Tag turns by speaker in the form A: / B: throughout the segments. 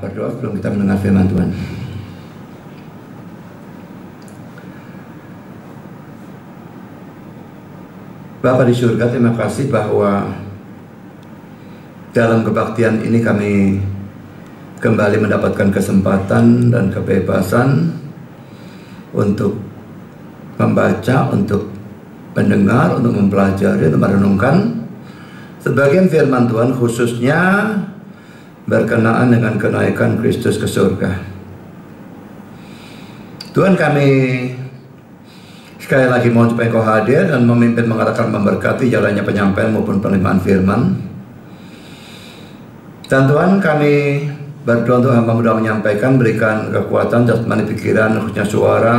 A: Berdoa sebelum kita mendengar firman Tuhan. Bapa di surga, terima kasih bahwa dalam kebaktian ini kami kembali mendapatkan kesempatan dan kebebasan untuk membaca, untuk mendengar, untuk mempelajari, untuk merenungkan sebagian firman Tuhan, khususnya berkenaan dengan kenaikan Kristus ke surga. Tuhan, kami sekali lagi mohon supaya Engkau hadir dan memimpin, mengatakan, memberkati jalannya penyampaian maupun penerimaan firman. Dan Tuhan, kami berdoa untuk hamba mudah menyampaikan, berikan kekuatan jasmani, pikiran, khususnya suara,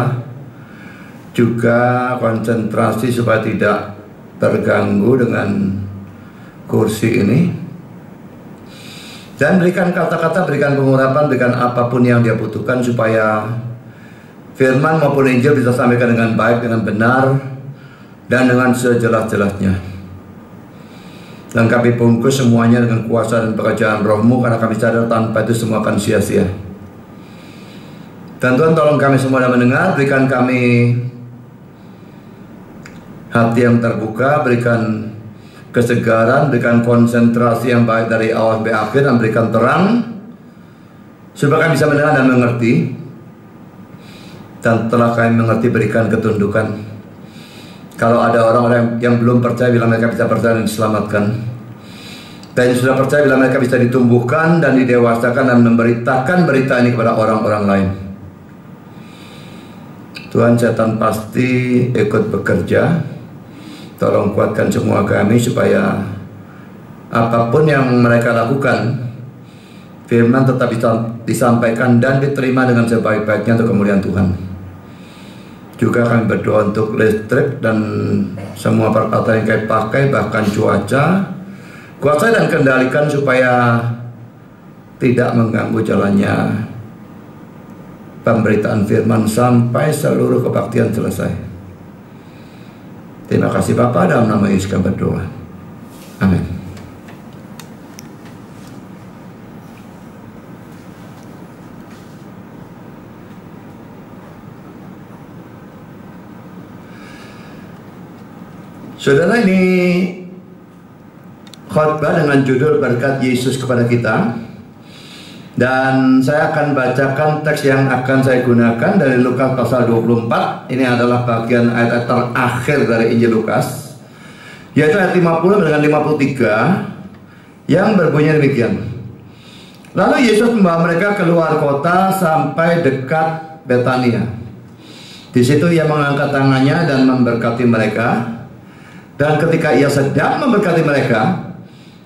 A: juga konsentrasi supaya tidak terganggu dengan kursi ini. Dan berikan kata-kata, berikan pengurapan, berikan apapun yang dia butuhkan supaya firman maupun Injil bisa sampaikan dengan baik, dengan benar, dan dengan sejelas-jelasnya. Dan kami bungkus semuanya dengan kuasa dan pekerjaan Roh-Mu, karena kami sadar tanpa itu semua akan sia-sia. Dan Tuhan, tolong kami semua yang mendengar, berikan kami hati yang terbuka, berikan kesegaran, berikan konsentrasi yang baik dari awal sampai akhir, dan berikan terang supaya kami bisa mendengar dan mengerti. Dan setelah kami mengerti, berikan ketundukan. Kalau ada orang-orang yang belum percaya, bila mereka bisa percaya dan diselamatkan. Dan yang sudah percaya, bila mereka bisa ditumbuhkan dan didewasakan dan memberitakan berita ini kepada orang-orang lain. Tuhan, setan pasti ikut bekerja. Tolong kuatkan semua kami supaya apapun yang mereka lakukan, firman tetap disampaikan dan diterima dengan sebaik-baiknya untuk kemuliaan Tuhan. Juga kami berdoa untuk listrik dan semua peralatan yang kami pakai, bahkan cuaca, kuasai dan kendalikan supaya tidak mengganggu jalannya pemberitaan firman sampai seluruh kebaktian selesai. Terima kasih Bapa, dalam nama Yesus kami berdoa. Amin. Saudara, ini khotbah dengan judul Berkat Yesus kepada kita. Dan saya akan bacakan teks yang akan saya gunakan dari Lukas pasal 24. Ini adalah bagian ayat terakhir dari Injil Lukas, yaitu ayat 50 dengan 53, yang berbunyi demikian. Lalu Yesus membawa mereka keluar kota sampai dekat Betania. Di situ ia mengangkat tangannya dan memberkati mereka. Dan ketika ia sedang memberkati mereka,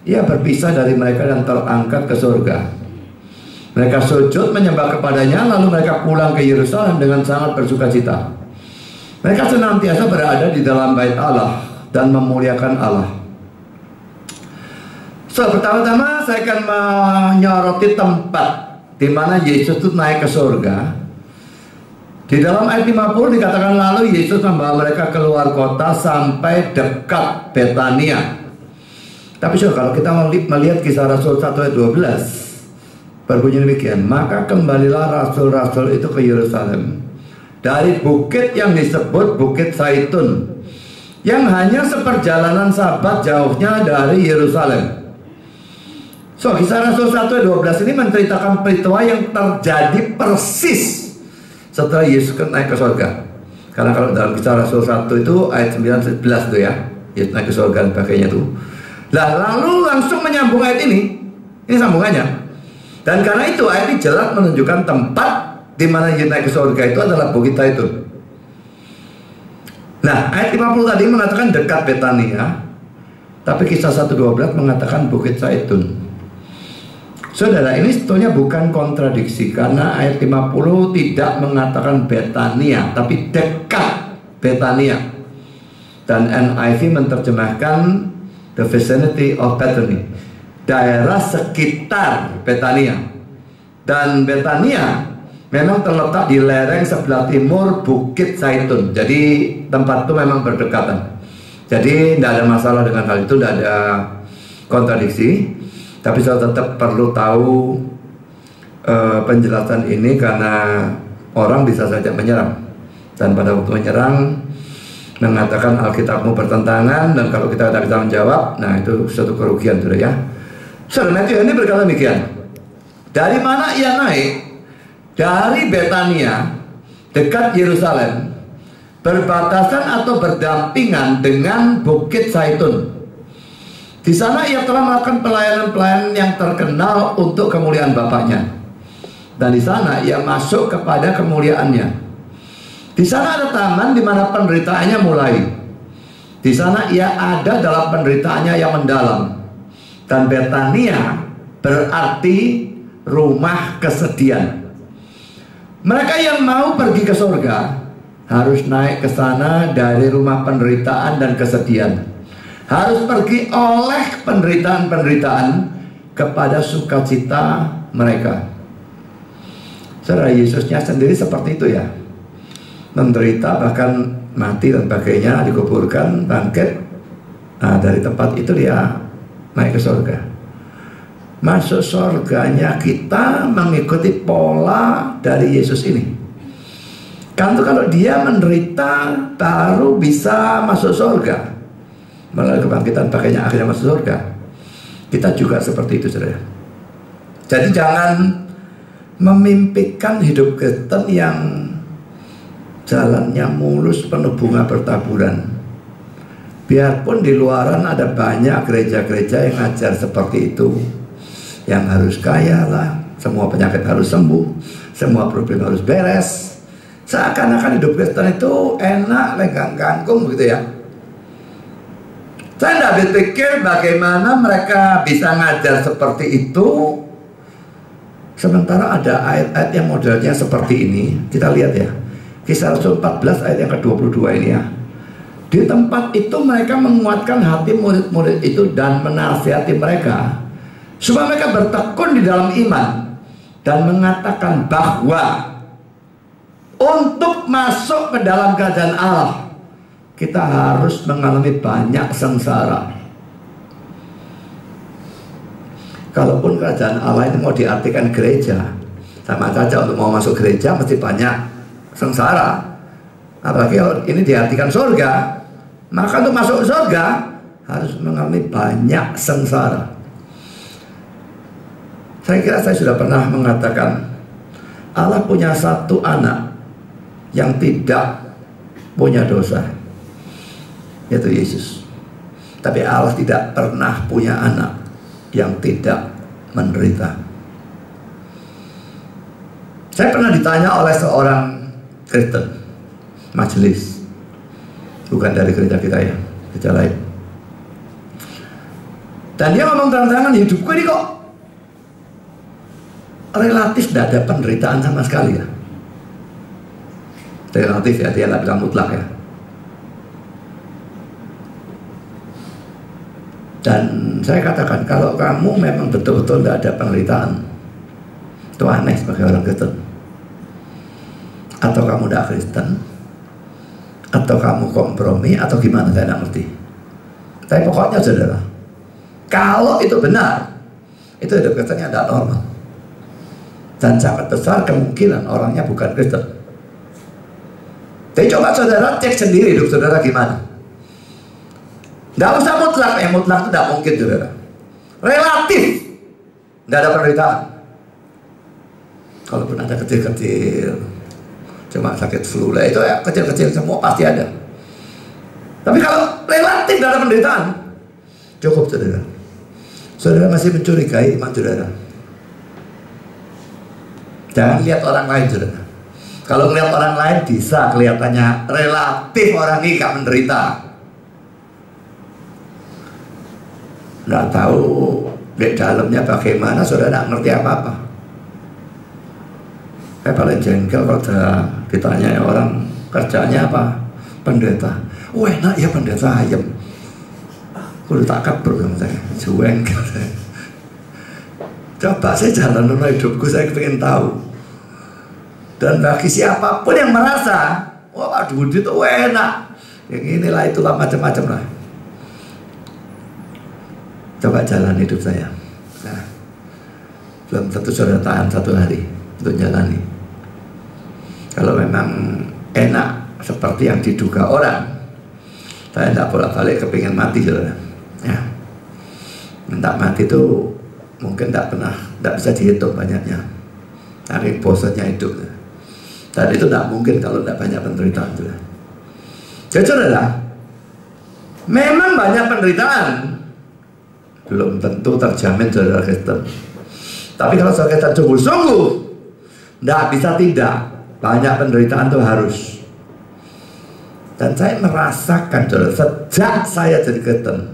A: ia berpisah dari mereka dan terangkat ke surga. Mereka sujud menyembah kepadanya, lalu mereka pulang ke Yerusalem dengan sangat bersukacita. Mereka senantiasa berada di dalam bait Allah dan memuliakan Allah. So, pertama-tama saya akan menyoroti tempat di mana Yesus itu naik ke surga. Di dalam ayat 50 dikatakan, lalu Yesus membawa mereka keluar kota sampai dekat Betania. Tapi kalau kita melihat Kisah Rasul 1 ayat 12, berbunyi demikian, maka kembalilah rasul-rasul itu ke Yerusalem dari bukit yang disebut Bukit Zaitun, yang hanya seperjalanan sabat jauhnya dari Yerusalem. So, Kisah Rasul 1 ayat 12 ini menceritakan peristiwa yang terjadi persis setelah Yesus naik ke surga. Karena kalau dalam Kisah Rasul 1 itu ayat 9-11 tuh ya, Yesus naik ke surga dan sebagainya tuh. Nah, lalu langsung menyambung ayat ini sambungannya. Dan karena itu ayat ini jelas menunjukkan tempat di mana Yesus naik ke surga itu adalah Bukit Zaitun. Nah, ayat 50 tadi mengatakan dekat Betania, tapi Kisah 1:12 mengatakan Bukit Zaitun. Saudara, ini sebetulnya bukan kontradiksi, karena ayat 50 tidak mengatakan Betania, tapi dekat Betania. Dan NIV menerjemahkan the vicinity of Bethany, daerah sekitar Betania. Dan Betania memang terletak di lereng sebelah timur Bukit Zaitun. Jadi tempat itu memang berdekatan. Jadi tidak ada masalah dengan hal itu, tidak ada kontradiksi. Tapi saya tetap perlu tahu penjelasan ini karena orang bisa saja menyerang. Dan pada waktu menyerang mengatakan Alkitabmu bertentangan, dan kalau kita tidak bisa menjawab, nah itu suatu kerugian, sudah ya. Saudara, ini berkata demikian. Dari mana ia naik? Dari Betania, dekat Yerusalem, berbatasan atau berdampingan dengan Bukit Zaitun. Di sana ia telah melakukan pelayanan-pelayanan yang terkenal untuk kemuliaan Bapaknya. Dan di sana ia masuk kepada kemuliaannya. Di sana ada taman di mana penderitaannya mulai. Di sana ia ada dalam penderitaannya yang mendalam. Dan Betania berarti rumah kesedihan. Mereka yang mau pergi ke surga harus naik ke sana dari rumah penderitaan dan kesedihan. Harus pergi oleh penderitaan-penderitaan kepada sukacita mereka. Saudara, Yesusnya sendiri seperti itu ya. Menderita, bahkan mati dan sebagainya, dikuburkan, bangkit. Nah, dari tempat itu dia naik ke surga. Masuk surganya kita mengikuti pola dari Yesus ini. Kalau dia menderita baru bisa masuk surga melalui kebangkitan, pakainya akhirnya masuk surga. Kita juga seperti itu, saudara. Jadi jangan memimpikan hidup Kristen yang jalannya mulus penuh bunga bertaburan. Biarpun di luaran ada banyak gereja-gereja yang ngajar seperti itu, yang harus kaya lah, semua penyakit harus sembuh, semua problem harus beres. Seakan-akan hidup Kristen itu enak, lenggang kangkung begitu ya. Saya tidak berpikir bagaimana mereka bisa ngajar seperti itu, sementara ada ayat-ayat yang modelnya seperti ini. Kita lihat ya, Kisah Rasul 14 ayat yang ke-22 ini ya. Di tempat itu mereka menguatkan hati murid-murid itu dan menasihati mereka supaya mereka bertekun di dalam iman dan mengatakan bahwa untuk masuk ke dalam kerajaan Allah kita harus mengalami banyak sengsara. Kalaupun kerajaan Allah ini mau diartikan gereja, sama saja untuk mau masuk gereja mesti banyak sengsara. Apalagi kalau ini diartikan surga, maka untuk masuk surga harus mengalami banyak sengsara. Saya kira saya sudah pernah mengatakan Allah punya satu anak yang tidak punya dosa, yaitu Yesus. Tapi Allah tidak pernah punya anak yang tidak menderita. Saya pernah ditanya oleh seorang Kristen, majelis, bukan dari gereja kita ya, gereja lain. Dan dia ngomong terang-terangan, hidupku ini kok relatif tidak ada penderitaan sama sekali ya. Relatif ya, dia tidak bilang mutlak ya. Dan saya katakan, kalau kamu memang betul-betul tidak ada penderitaan, itu aneh sebagai orang Kristen. Atau kamu tidak Kristen, atau kamu kompromi, atau gimana, saya tidak ngerti. Tapi pokoknya saudara, kalau itu benar, itu hidup Kristennya tidak normal. Dan sangat besar kemungkinan orangnya bukan Kristen. Jadi coba saudara cek sendiri hidup saudara gimana. Tidak usah mutlak, yang mutlak itu tidak mungkin saudara. Relatif tidak ada penderitaan. Kalaupun ada kecil-kecil, cuma sakit flu lah, itu ya kecil-kecil semua pasti ada. Tapi kalau relatif tidak ada penderitaan, cukup saudara. Saudara masih mencurigai iman saudara. Jangan lihat orang lain saudara. Kalau melihat orang lain bisa kelihatannya relatif orang ini gak menderita. Nggak tahu di dalamnya bagaimana, saudara nggak ngerti apa-apa. Saya paling jengkel kalau ditanya orang kerjanya apa, pendeta. Oh enak ya pendeta ayam. Aku udah tak kabur sama saya, jengkel saya. Coba saya jalan dalam hidupku, saya pengen tahu. Dan bagi siapapun yang merasa, wah duit itu enak, yang inilah itulah macam-macam lah. Coba jalan hidup saya. Nah, belum tentu sudah tahan 1 hari untuk jalani. Kalau memang enak seperti yang diduga orang, saya tidak bolak-balik kepingin mati, saudara. Ya, minta mati itu mungkin tidak bisa dihitung banyaknya. Dari bosannya hidup. Dan itu tidak mungkin kalau tidak banyak penderitaan, saudara. Jadi saudara, memang banyak penderitaan, belum tentu terjamin saudara Kristen. Tapi kalau saudara Kristen sungguh-sungguh, tidak bisa tidak, banyak penderitaan itu harus. Dan saya merasakan saudara, sejak saya jadi Kristen,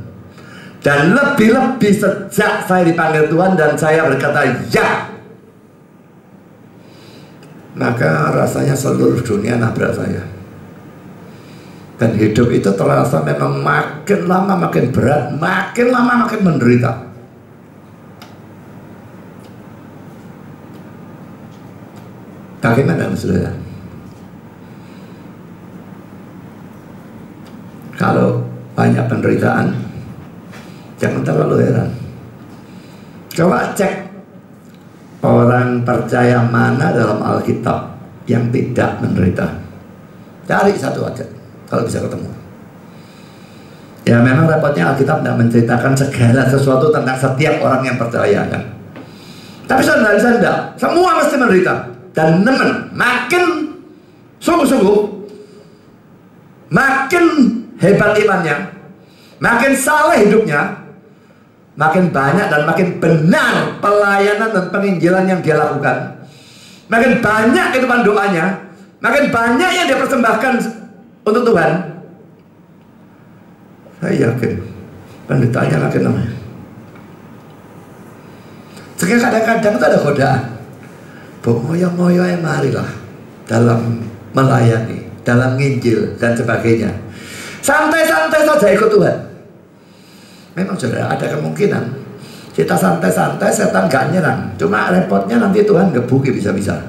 A: dan lebih-lebih sejak saya dipanggil Tuhan dan saya berkata ya, maka rasanya seluruh dunia nabrak saya. Dan hidup itu terasa memang makin lama makin berat, makin lama makin menderita. Bagaimana saudara? Kalau banyak penderitaan, jangan terlalu heran. Coba cek orang percaya mana dalam Alkitab yang tidak menderita. Cari satu aja kalau bisa ketemu. Ya memang repotnya Alkitab tidak menceritakan segala sesuatu tentang setiap orang yang percaya kan. Tapi saudara tidak, semua mesti menderita. Dan makin sungguh-sungguh, makin hebat imannya, makin salah hidupnya, makin banyak dan makin benar pelayanan dan penginjilan yang dia lakukan, makin banyak kehidupan doanya, makin banyak yang dia persembahkan untuk Tuhan. Saya yakin penderitaannya makin lama. Sekarang kadang-kadang itu ada godaan, moyo-moyo yang marilah dalam melayani, dalam nginjil dan sebagainya. Santai-santai saja ikut Tuhan. Memang saudara ada kemungkinan kita santai-santai setan gak nyerang. Cuma repotnya nanti Tuhan gebuki bisa-bisa.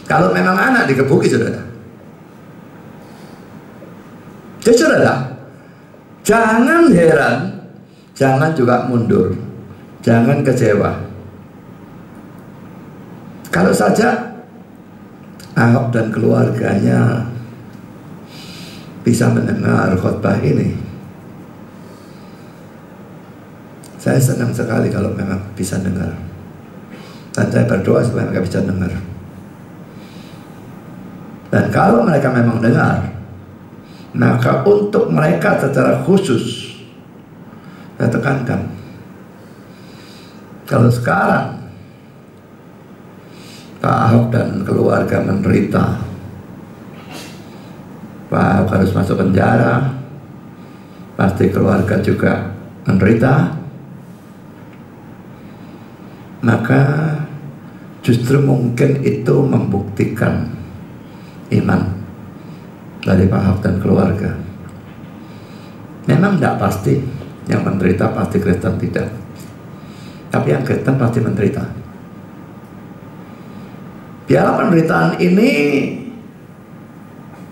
A: Kalau memang anak digebuki saudara. Jadi saudara, jangan heran, jangan juga mundur, jangan kecewa. Kalau saja Ahok dan keluarganya bisa mendengar khotbah ini, saya senang sekali kalau memang bisa dengar. Dan saya berdoa supaya mereka bisa dengar. Dan kalau mereka memang dengar, maka untuk mereka secara khusus saya tekankan, kalau sekarang Pak Ahok dan keluarga menderita, Pak Ahok harus masuk penjara, pasti keluarga juga menderita, maka justru mungkin itu membuktikan iman dari Pak Ahok dan keluarga. Memang tidak pasti yang menderita pasti Kristen, tidak. Tapi yang Kristen pasti menderita. Biarlah penderitaan ini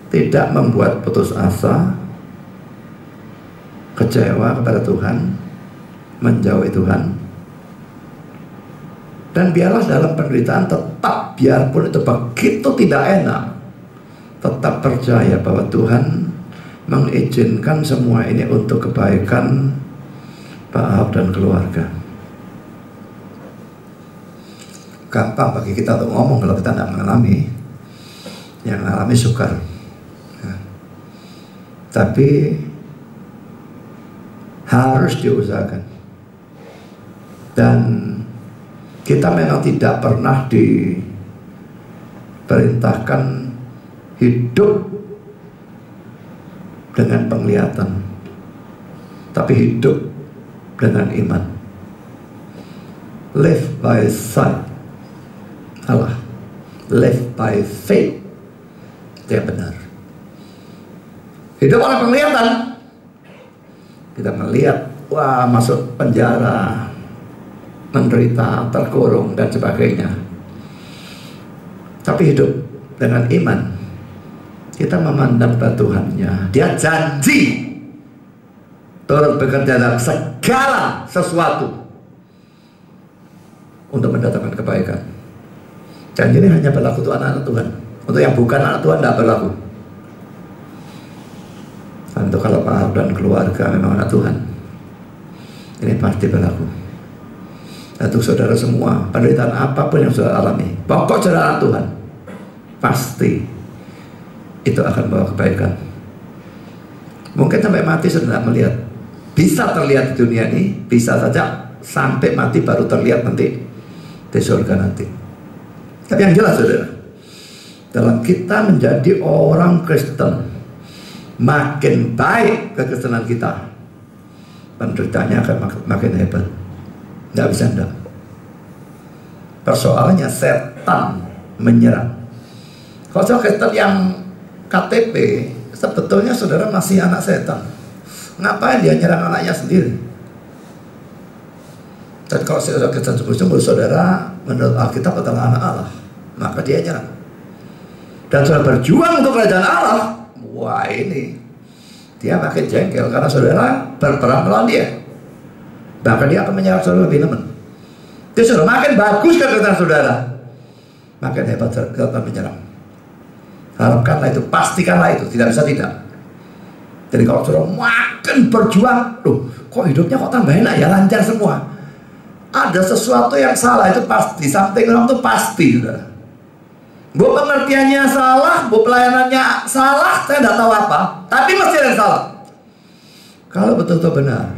A: tidak membuat putus asa, kecewa kepada Tuhan, menjauhi Tuhan. Dan biarlah dalam penderitaan tetap, biarpun itu begitu tidak enak, tetap percaya bahwa Tuhan mengizinkan semua ini untuk kebaikan Pak Ahok dan keluarga. Gampang bagi kita untuk ngomong kalau kita tidak mengalami. Yang mengalami sukar. Ya. Tapi harus diusahakan. Dan kita memang tidak pernah diperintahkan hidup dengan penglihatan, tapi hidup dengan iman. Live by sight. Allah, live by faith. Itu yang benar. Hidup oleh penglihatan. Kita melihat, wah masuk penjara, menderita, terkurung dan sebagainya. Tapi hidup dengan iman kita memandang Tuhannya. Dia janji turut bekerja dalam segala sesuatu untuk mendatangkan kebaikan. Janji ini hanya berlaku untuk anak-anak Tuhan. Untuk yang bukan anak Tuhan tidak berlaku. Untuk kalau Pak Harun dan keluarga memang anak Tuhan, ini pasti berlaku. Untuk saudara semua, penderitaan apapun yang saudara alami, pokok saudara anak Tuhan, pasti itu akan bawa kebaikan. Mungkin sampai mati saudara melihat, bisa terlihat di dunia ini, bisa saja sampai mati baru terlihat nanti di surga nanti. Tapi yang jelas saudara, dalam kita menjadi orang Kristen, makin baik kekristenan kita, penderitaannya akan makin hebat. Tidak bisa enggak. Persoalannya setan menyerang. Kalau saudara Kristen yang KTP, sebetulnya saudara masih anak setan. Ngapain dia nyerang anaknya sendiri? Dan kalau saudara Kristen sungguh-sungguh, saudara menurut Alkitab adalah anak Allah, maka dia nyerang. Dan saudara berjuang untuk kerajaan Allah, wah ini dia makin jengkel karena saudara berperang melawan dia. Bahkan dia akan menyerang saudara lebih teman. Jadi saudara makin bagus kekuatan saudara, makin hebat saudara akan menyerang. Harapkanlah itu, pastikanlah itu, tidak bisa tidak. Jadi kalau saudara makin berjuang, loh kok hidupnya kok tambah enak ya, lancar semua, ada sesuatu yang salah, itu pasti. Something wrong itu pasti saudara. Bu pengertiannya salah, bu pelayanannya salah, saya tidak tahu apa, tapi mesti ada yang salah. Kalau betul-betul benar,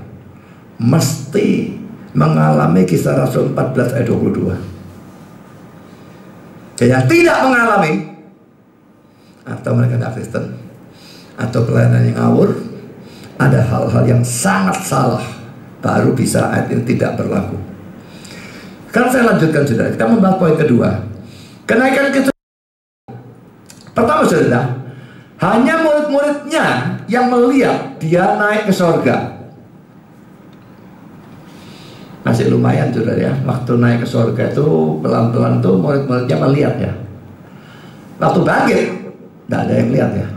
A: mesti mengalami Kisah Rasul 14 ayat 22. Jadi yang tidak mengalami, atau mereka tidak Kristen, atau pelayanan yang ngawur, ada hal-hal yang sangat salah, baru bisa ayat ini tidak berlaku. Sekarang saya lanjutkan saudara, kita membahas poin kedua. Kenaikan ke pertama saudara, hanya murid-muridnya yang melihat dia naik ke sorga. Masih lumayan saudara ya, waktu naik ke sorga itu pelan-pelan tuh murid-muridnya melihat ya. Waktu bangkit, tidak ada yang lihat ya.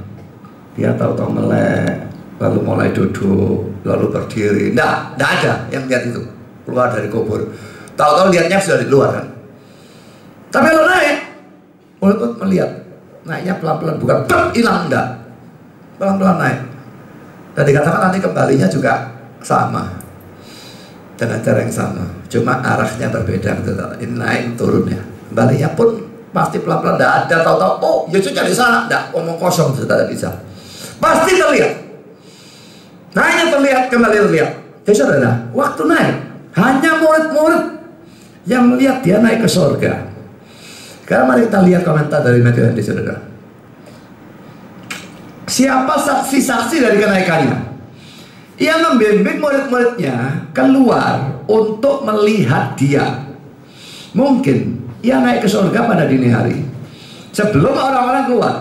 A: Dia tahu-tahu melek, lalu mulai duduk, lalu berdiri. Tidak ada yang lihat itu keluar dari kubur. Tahu-tahu lihatnya sudah di luar kan. Tapi kalau naik, murid-murid melihat. Naiknya pelan-pelan, bukan hilang, enggak, pelan-pelan naik. Dan dikatakan nanti kembalinya juga sama, dengan cara yang sama, cuma arahnya berbeda. Ini naik turun ya, kembalinya pun pasti pelan-pelan. Enggak ada tahu-tahu oh Yesus di sana, enggak, omong kosong, tidak bisa. Pasti terlihat, naiknya terlihat, kembali terlihat. Jadi saudara, waktu naik hanya murid-murid yang melihat dia naik ke surga. Sekarang mari kita lihat komentar dari Matthew Henry saudara. Siapa saksi-saksi dari kenaikannya? Ia membimbing murid-muridnya keluar untuk melihat dia. Mungkin ia naik ke surga pada dini hari sebelum orang-orang keluar,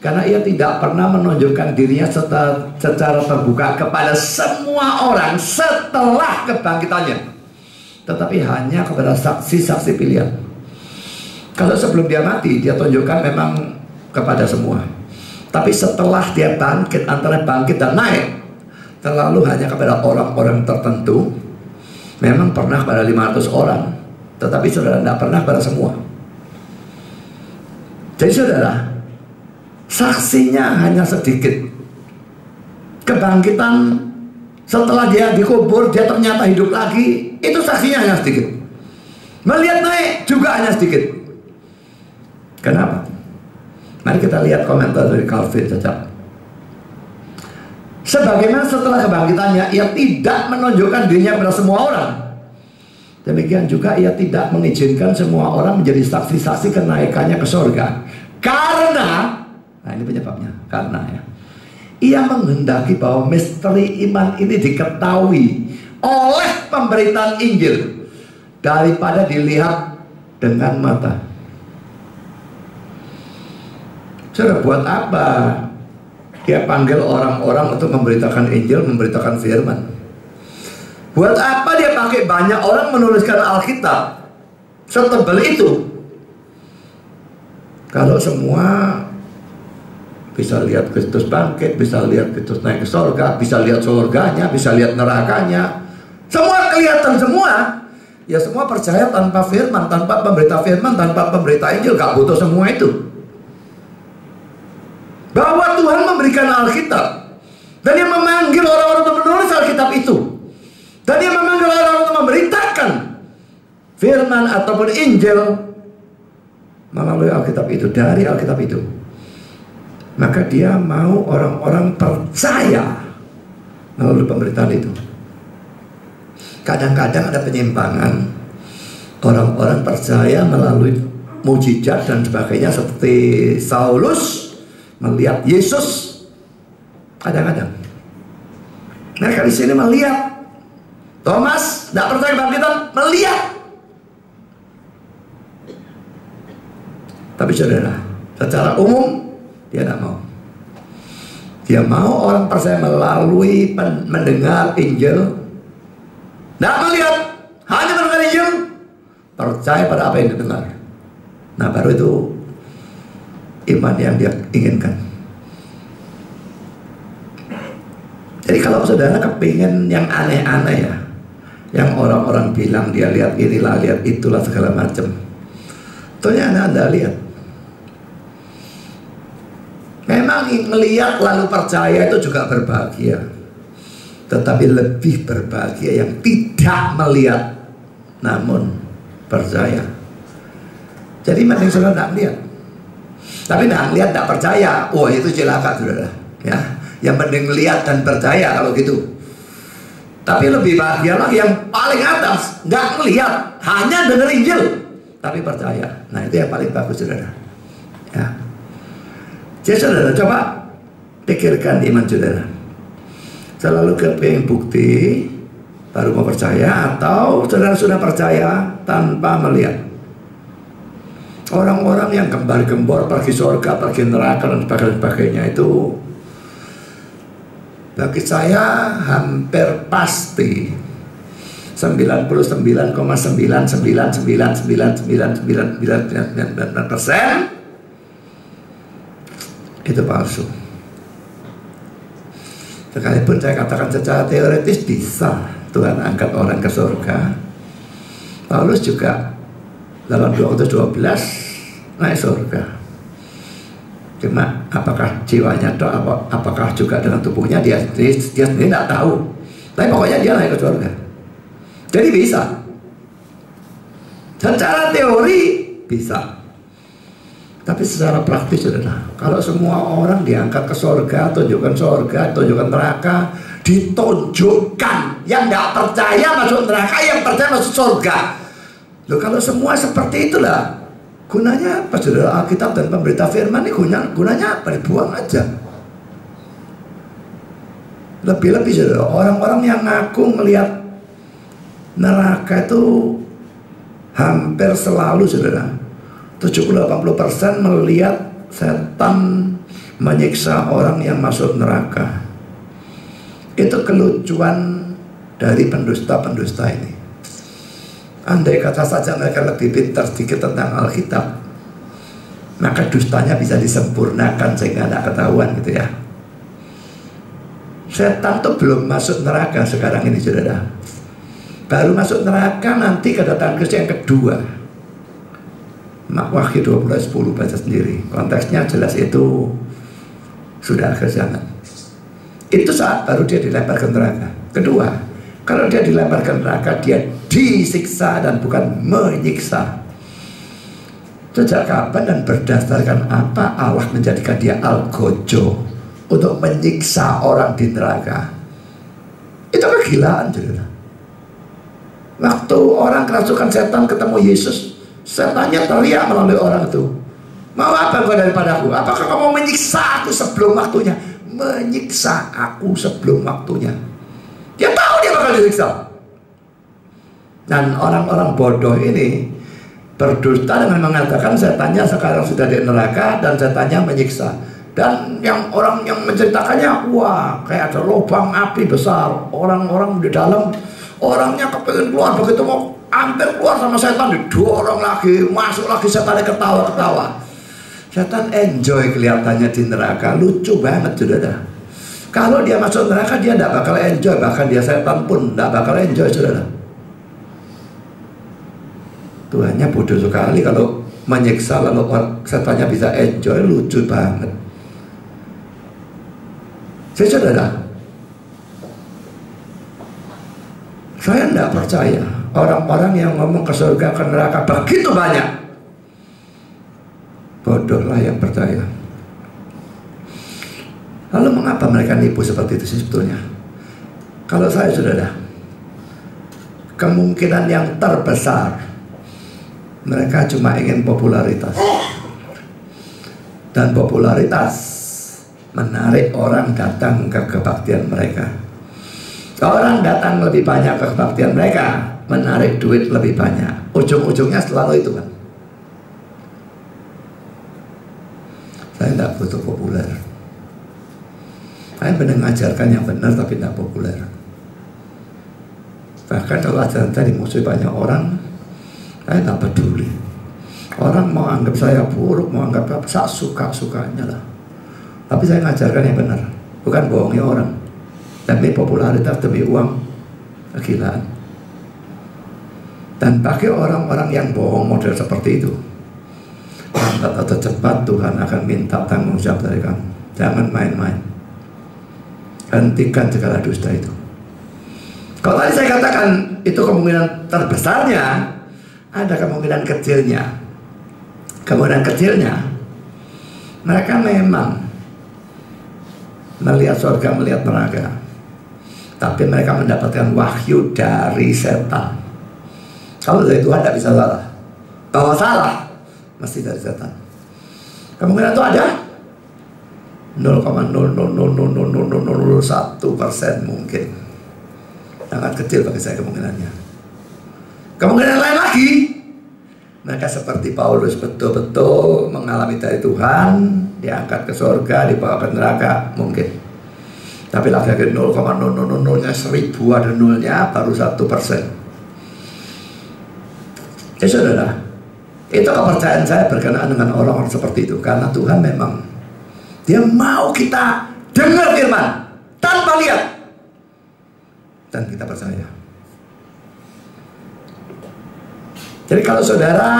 A: karena ia tidak pernah menunjukkan dirinya secara terbuka kepada semua orang setelah kebangkitannya, tetapi hanya kepada saksi-saksi pilihan. Kalau sebelum dia mati, dia tunjukkan memang kepada semua. Tapi setelah dia bangkit, antara bangkit dan naik, terlalu hanya kepada orang-orang tertentu. Memang pernah kepada 500 orang, tetapi saudara tidak pernah kepada semua. Jadi saudara, saksinya hanya sedikit. Kebangkitan setelah dia dikubur, dia ternyata hidup lagi, itu saksinya hanya sedikit. Melihat naik juga hanya sedikit. Kenapa? Mari kita lihat komentar dari Calvin saja. Sebagaimana setelah kebangkitannya, ia tidak menunjukkan dirinya kepada semua orang. Demikian juga ia tidak mengizinkan semua orang menjadi saksi-saksi kenaikannya ke surga. Karena, nah ini penyebabnya, karena ya, ia menghendaki bahwa misteri iman ini diketahui oleh pemberitaan Injil daripada dilihat dengan mata. Saudara, buat apa dia panggil orang-orang untuk memberitakan Injil, memberitakan firman? Buat apa dia pakai banyak orang menuliskan Alkitab setebal itu? Kalau semua bisa lihat Kristus bangkit, bisa lihat Kristus naik ke surga, bisa lihat surganya, bisa lihat nerakanya, semua kelihatan semua, ya semua percaya tanpa firman, tanpa pemberita firman, tanpa pemberita Injil. Gak butuh semua itu. Bahwa Tuhan memberikan Alkitab, dan Dia memanggil orang-orang untuk menulis Alkitab itu, dan Dia memanggil orang-orang untuk memberitakan firman ataupun Injil melalui Alkitab itu, dari Alkitab itu. Maka Dia mau orang-orang percaya melalui pemberitaan itu. Kadang-kadang ada penyimpangan. Orang-orang percaya melalui mujizat dan sebagainya, seperti Saulus melihat Yesus. Kadang-kadang mereka di sini melihat. Thomas tidak percaya kebangkitan, melihat. Tapi saudara, secara umum dia tidak mau. Dia mau orang percaya melalui mendengar Injil, tidak melihat, hanya mendengar Injil, percaya pada apa yang didengar. Nah, baru itu iman yang dia inginkan. Jadi kalau saudara kepingin yang aneh-aneh ya, yang orang-orang bilang dia lihat inilah, lihat itulah, segala macam, tentunya Anda lihat. Memang melihat lalu percaya itu juga berbahagia, tetapi lebih berbahagia yang tidak melihat namun percaya. Jadi mending saudara tidak melihat, tapi tidak melihat tidak percaya, wah itu celaka saudara ya. Yang mending melihat dan percaya kalau gitu. Tapi lebih bahagia lagi yang paling atas, nggak melihat, hanya dengar Injil tapi percaya. Nah itu yang paling bagus saudara ya. Jadi saudara coba pikirkan iman saudara. Selalu kepingin bukti baru mau percaya, atau saudara sudah percaya tanpa melihat? Orang-orang yang gembar-gembor pergi surga, pergi neraka dan sebagainya itu, bagi saya hampir pasti 99,999999999% itu palsu. Sekalipun saya katakan secara teoretis bisa Tuhan angkat orang ke surga, Paulus juga dalam 2 Korintus 12 naik surga. Cuma apakah jiwanya atau apakah juga dengan tubuhnya dia sendiri tidak tahu. Tapi pokoknya dia naik ke surga. Jadi bisa. Secara teori bisa. Tapi secara praktis saudara, kalau semua orang diangkat ke surga, tunjukkan neraka, ditunjukkan yang tidak percaya masuk neraka, yang percaya masuk surga. Loh, kalau semua seperti itulah, gunanya apa saudara? Alkitab dan pemberita firman ini gunanya apa? Dibuang aja. Lebih-lebih saudara, orang-orang yang ngaku melihat neraka itu hampir selalu saudara, 70-80% melihat setan menyiksa orang yang masuk neraka. Itu kelucuan dari pendusta-pendusta ini. Andai kata saja mereka lebih pintar sedikit tentang Alkitab, maka dustanya bisa disempurnakan sehingga tidak ketahuan gitu ya. Setan tuh belum masuk neraka sekarang ini saudara. Baru masuk neraka nanti kedatangan Kristus yang kedua. Wahyu 12:10 baca sendiri. Konteksnya jelas itu sudah akhir zaman. Itu saat baru dia dilempar ke neraka. Kedua, kalau dia dilempar ke neraka, dia disiksa dan bukan menyiksa. Sejak kapan dan berdasarkan apa Allah menjadikan dia algojo untuk menyiksa orang di neraka? Itu kegilaan saudara. Waktu orang kerasukan setan ketemu Yesus, setannya teriak melalui orang itu, mau apa kau daripadaku? Apakah kau mau menyiksa aku sebelum waktunya? Menyiksa aku sebelum waktunya. Dia tahu dia bakal disiksa. Dan orang-orang bodoh ini berdusta dengan mengatakan setannya sekarang sudah di neraka dan setannya menyiksa. Dan yang orang yang menceritakannya, wah kayak ada lubang api besar, orang-orang di dalam, orangnya kepingin keluar, begitu mau hampir keluar sama setan, didorong lagi, masuk lagi, setannya ketawa-ketawa. Setan enjoy kelihatannya di neraka. Lucu banget, saudara. Kalau dia masuk neraka, dia tidak bakal enjoy. Bahkan dia setan pun tidak bakal enjoy, saudara. Tuhannya bodoh sekali kalau menyiksa lalu setannya bisa enjoy. Lucu banget. Saudara, saya tidak percaya orang-orang yang ngomong ke surga ke neraka begitu banyak. Bodohlah yang percaya. Lalu mengapa mereka nipu seperti itu sih sebetulnya? Kalau saya, saudara, kemungkinan yang terbesar mereka cuma ingin popularitas. Dan popularitas menarik orang datang ke kebaktian mereka. Orang datang lebih banyak ke kebaktian mereka, menarik duit lebih banyak. Ujung-ujungnya selalu itu kan. Saya tidak butuh populer. Saya benar mengajarkan yang benar tapi tidak populer. Bahkan kalau ajaran saya dimusuhi banyak orang, saya tidak peduli. Orang mau anggap saya buruk, mau anggap apa, saya suka-sukanya lah. Tapi saya mengajarkan yang benar, bukan bohongi orang. Demi popularitas, demi uang, kegilaan. Dan bagi orang-orang yang bohong model seperti itu, lambat atau cepat Tuhan akan minta tanggung jawab dari kamu. Jangan main-main. Hentikan segala dusta itu. Kalau tadi saya katakan itu kemungkinan terbesarnya, ada kemungkinan kecilnya. Kemungkinan kecilnya, mereka memang melihat surga, melihat neraka, tapi mereka mendapatkan wahyu dari setan. Kalau dari Tuhan tidak bisa salah. Kalau salah, mesti dari setan. Kemungkinan itu ada 0,0000001% mungkin. Sangat kecil bagi saya kemungkinannya. Kemungkinan lain lagi, mereka seperti Paulus betul-betul mengalami dari Tuhan, diangkat ke surga, dibawa ke neraka, mungkin. Tapi lagi-lagi 0,00000-nya 1000 ada nolnya, baru 1%. Ya saudara, itu kepercayaan saya berkenaan dengan orang-orang seperti itu. Karena Tuhan memang Dia mau kita dengar firman tanpa lihat, dan kita percaya. Jadi kalau saudara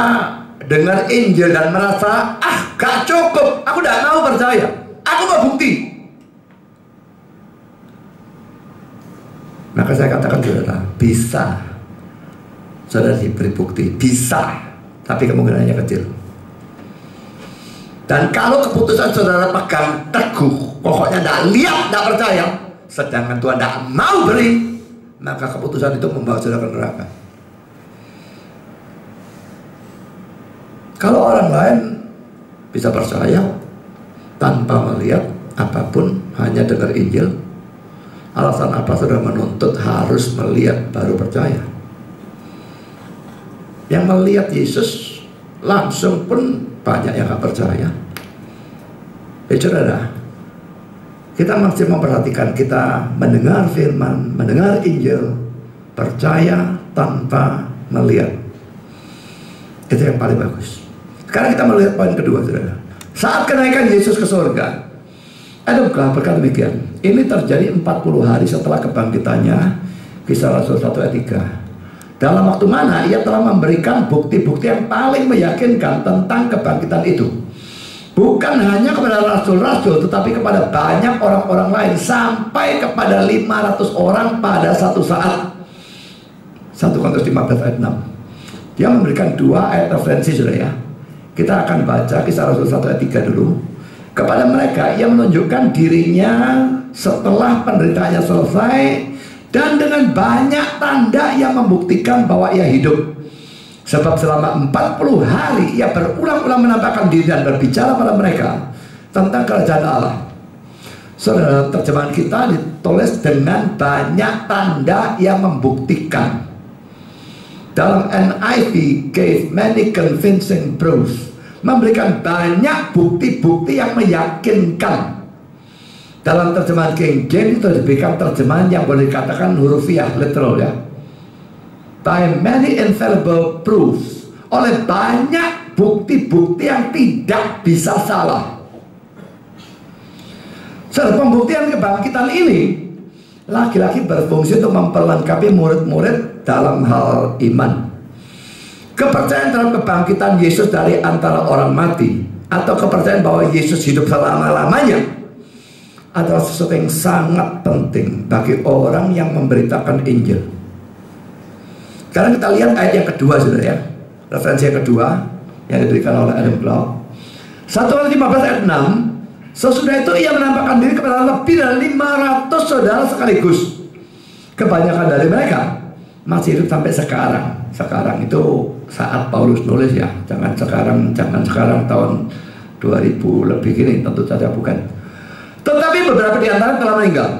A: dengar Injil dan merasa gak cukup, aku gak mau percaya, aku mau bukti, maka saya katakan saudara, bisa saudara diberi bukti, bisa, tapi kemungkinannya kecil. Dan kalau keputusan saudara pegang teguh, pokoknya tidak lihat, tidak percaya, sedangkan Tuhan tidak mau beri, maka keputusan itu membawa saudara ke neraka. Kalau orang lain bisa percaya tanpa melihat apapun, hanya dengar Injil, alasan apa saudara menuntut harus melihat baru percaya? Yang melihat Yesus langsung pun banyak yang gak percaya. Saudara, kita masih memperhatikan, kita mendengar firman, mendengar Injil, percaya tanpa melihat. Itu yang paling bagus. Sekarang kita melihat poin kedua, saudara. Saat kenaikan Yesus ke surga, adakah berkata demikian? Ini terjadi 40 hari setelah kebangkitannya. Kisah Rasul 1 ayat 3. Dalam waktu mana ia telah memberikan bukti-bukti yang paling meyakinkan tentang kebangkitan itu. Bukan hanya kepada rasul-rasul, tetapi kepada banyak orang-orang lain, sampai kepada 500 orang pada satu saat. 1 Korintus 15 ayat 6. Dia memberikan 2 ayat referensi, saudara ya. Kita akan baca Kisah Rasul 1 ayat 3 dulu. Kepada mereka ia menunjukkan dirinya setelah penderitaannya selesai, dan dengan banyak tanda yang membuktikan bahwa ia hidup. Sebab selama 40 hari ia berulang-ulang menampakkan diri dan berbicara pada mereka tentang kerajaan Allah. Saudara, terjemahan kita ditulis dengan banyak tanda yang membuktikan. Dalam NIV, gave many convincing proofs, memberikan banyak bukti-bukti yang meyakinkan. Dalam terjemahan King James itu diberikan terjemahan yang boleh dikatakan hurufiah, literal ya. By many infallible proofs, oleh banyak bukti-bukti yang tidak bisa salah. Pembuktian kebangkitan ini lagi-lagi berfungsi untuk memperlengkapi murid-murid dalam hal iman. Kepercayaan terhadap kebangkitan Yesus dari antara orang mati, atau kepercayaan bahwa Yesus hidup selama-lamanya, adalah sesuatu yang sangat penting bagi orang yang memberitakan Injil. Sekarang kita lihat ayat yang kedua, saudara ya. Referensi yang kedua yang diberikan oleh Adam Clarke. 1 Korintus 15 ayat 6. Sesudah itu ia menampakkan diri kepada lebih dari 500 saudara sekaligus. Kebanyakan dari mereka masih hidup sampai sekarang. Sekarang itu saat Paulus nulis ya. Jangan sekarang tahun 2000 lebih gini, tentu saja bukan. Tetapi beberapa di antara telah meninggal.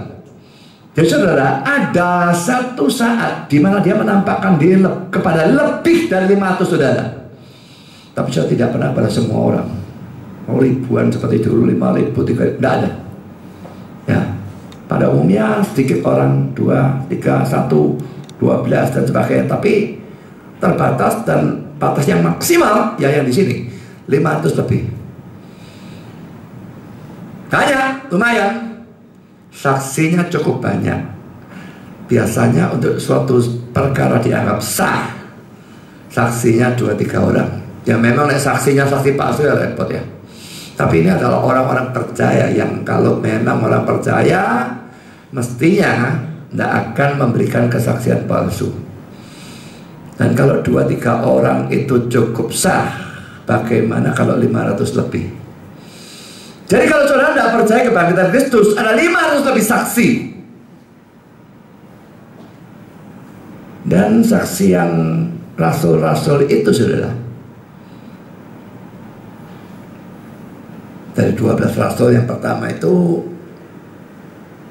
A: Jadi saudara, ada satu saat di mana dia menampakkan diri kepada lebih dari 500 saudara. Tapi saya tidak pernah pada semua orang. Ribuan seperti dulu, 5.000, 3.000, tidak ada. Ya, pada umumnya sedikit orang, 2, 3, 1, 12 dan sebagainya. Tapi terbatas, dan batas yang maksimal ya yang di sini 500 lebih. Banyak, lumayan. Saksinya cukup banyak. Biasanya untuk suatu perkara dianggap sah, saksinya 2-3 orang. Ya memang saksinya saksi palsu ya repot ya. Tapi ini adalah orang-orang percaya yang kalau memang orang percaya mestinya tidak akan memberikan kesaksian palsu. Dan kalau 2-3 orang itu cukup sah, bagaimana kalau 500 lebih? Jadi kalau saudara tidak percaya kebangkitan Kristus, ada 500 lebih saksi. Dan saksi yang rasul-rasul itu saudara, dari 12 rasul yang pertama itu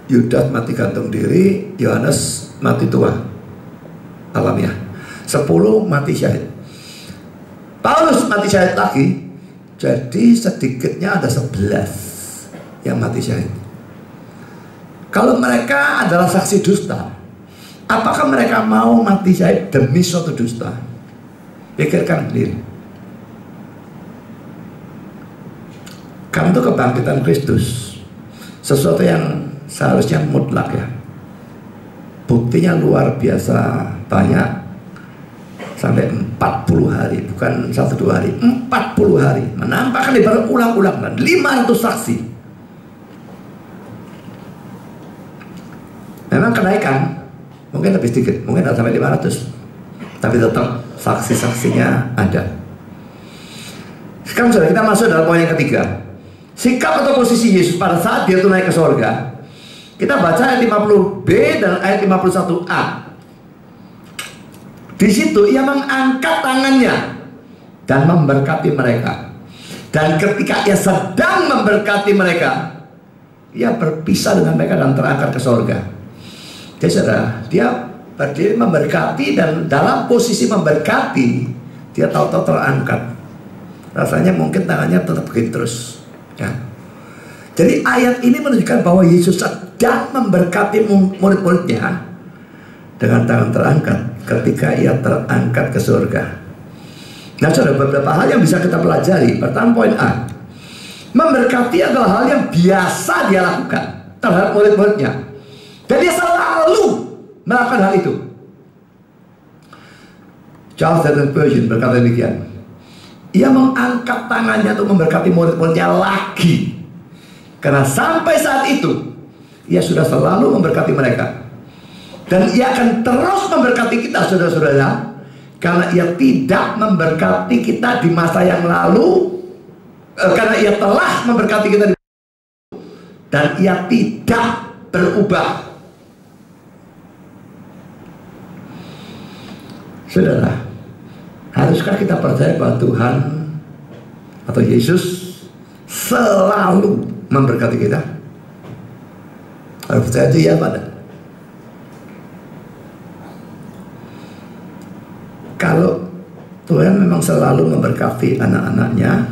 A: Yudas mati gantung diri, Yohanes mati tua alamiah, 10 mati syahid, Paulus mati syahid lagi. Jadi sedikitnya ada 11 yang mati syahid. Kalau mereka adalah saksi dusta, apakah mereka mau mati syahid demi suatu dusta? Pikirkan sendiri. Karena itu kebangkitan Kristus sesuatu yang seharusnya mutlak ya. Buktinya luar biasa banyak. Sampai 40 hari, bukan 1-2 hari, 40 hari menampakkan di berulang-ulang, dan 500 saksi. Memang kenaikan mungkin lebih sedikit, mungkin tidak sampai 500, tapi tetap saksi-saksinya ada. Sekarang sudah kita masuk dalam poin yang ketiga, sikap atau posisi Yesus pada saat dia itu naik ke sorga. Kita baca ayat 50b dan ayat 51a. Di situ ia mengangkat tangannya dan memberkati mereka. Dan ketika ia sedang memberkati mereka, ia berpisah dengan mereka dan terangkat ke sorga. Jadi saudara, dia berdiri memberkati, dan dalam posisi memberkati dia tahu-tahu terangkat. Rasanya mungkin tangannya tetap begini terus ya. Jadi ayat ini menunjukkan bahwa Yesus sedang memberkati murid-muridnya dengan tangan terangkat ketika ia terangkat ke surga. Nah, ada beberapa hal yang bisa kita pelajari. Pertama, poin A, memberkati adalah hal yang biasa dia lakukan terhadap murid-muridnya, dan dia selalu melakukan hal itu. Charles Spurgeon berkata demikian, ia mengangkat tangannya untuk memberkati murid-muridnya lagi, karena sampai saat itu ia sudah selalu memberkati mereka. Dan ia akan terus memberkati kita, saudara-saudara, karena ia tidak memberkati kita di masa yang lalu, karena ia telah memberkati kita di masa yang lalu, dan ia tidak berubah. Saudara, haruskah kita percaya bahwa Tuhan atau Yesus selalu memberkati kita? Harus percaya itu ya, Pak. Kalau Tuhan memang selalu memberkati anak-anaknya,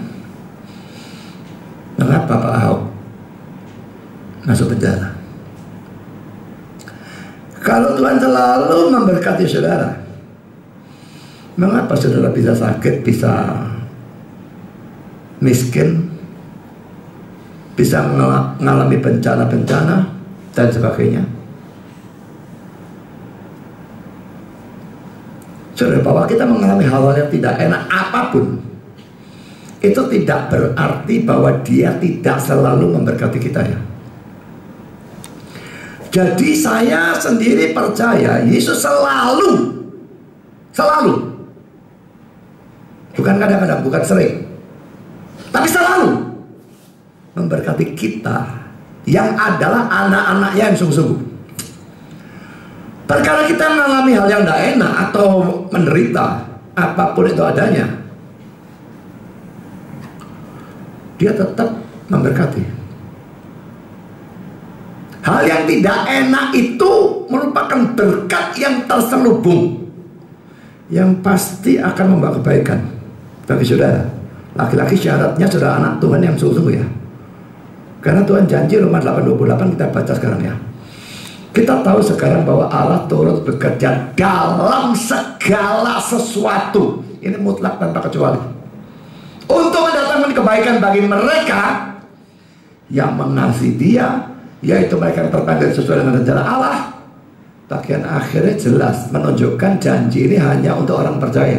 A: mengapa Pak Ahok masuk penjara? Kalau Tuhan selalu memberkati saudara, mengapa saudara bisa sakit, bisa miskin, bisa mengalami bencana-bencana dan sebagainya. Saudara, bahwa kita mengalami hal-hal yang tidak enak apapun, itu tidak berarti bahwa dia tidak selalu memberkati kita ya. Jadi saya sendiri percaya Yesus selalu, bukan kadang-kadang, bukan sering, tapi selalu memberkati kita yang adalah anak-anaknya yang sungguh-sungguh. Perkara kita mengalami hal yang tidak enak atau menderita, apapun itu adanya, dia tetap memberkati. Hal yang tidak enak itu merupakan berkat yang terselubung, yang pasti akan membawa kebaikan bagi saudara. Laki-laki syaratnya saudara anak Tuhan yang sungguh-sungguh ya. Karena Tuhan janji Roma 8:28 kita baca sekarang ya. Kita tahu sekarang bahwa Allah turut bekerja dalam segala sesuatu. Ini mutlak tanpa kecuali, untuk mendatangkan kebaikan bagi mereka yang mengasihi Dia, yaitu mereka yang terpanggil sesuai dengan rencana Allah. Bagian akhirnya jelas menunjukkan janji ini hanya untuk orang percaya.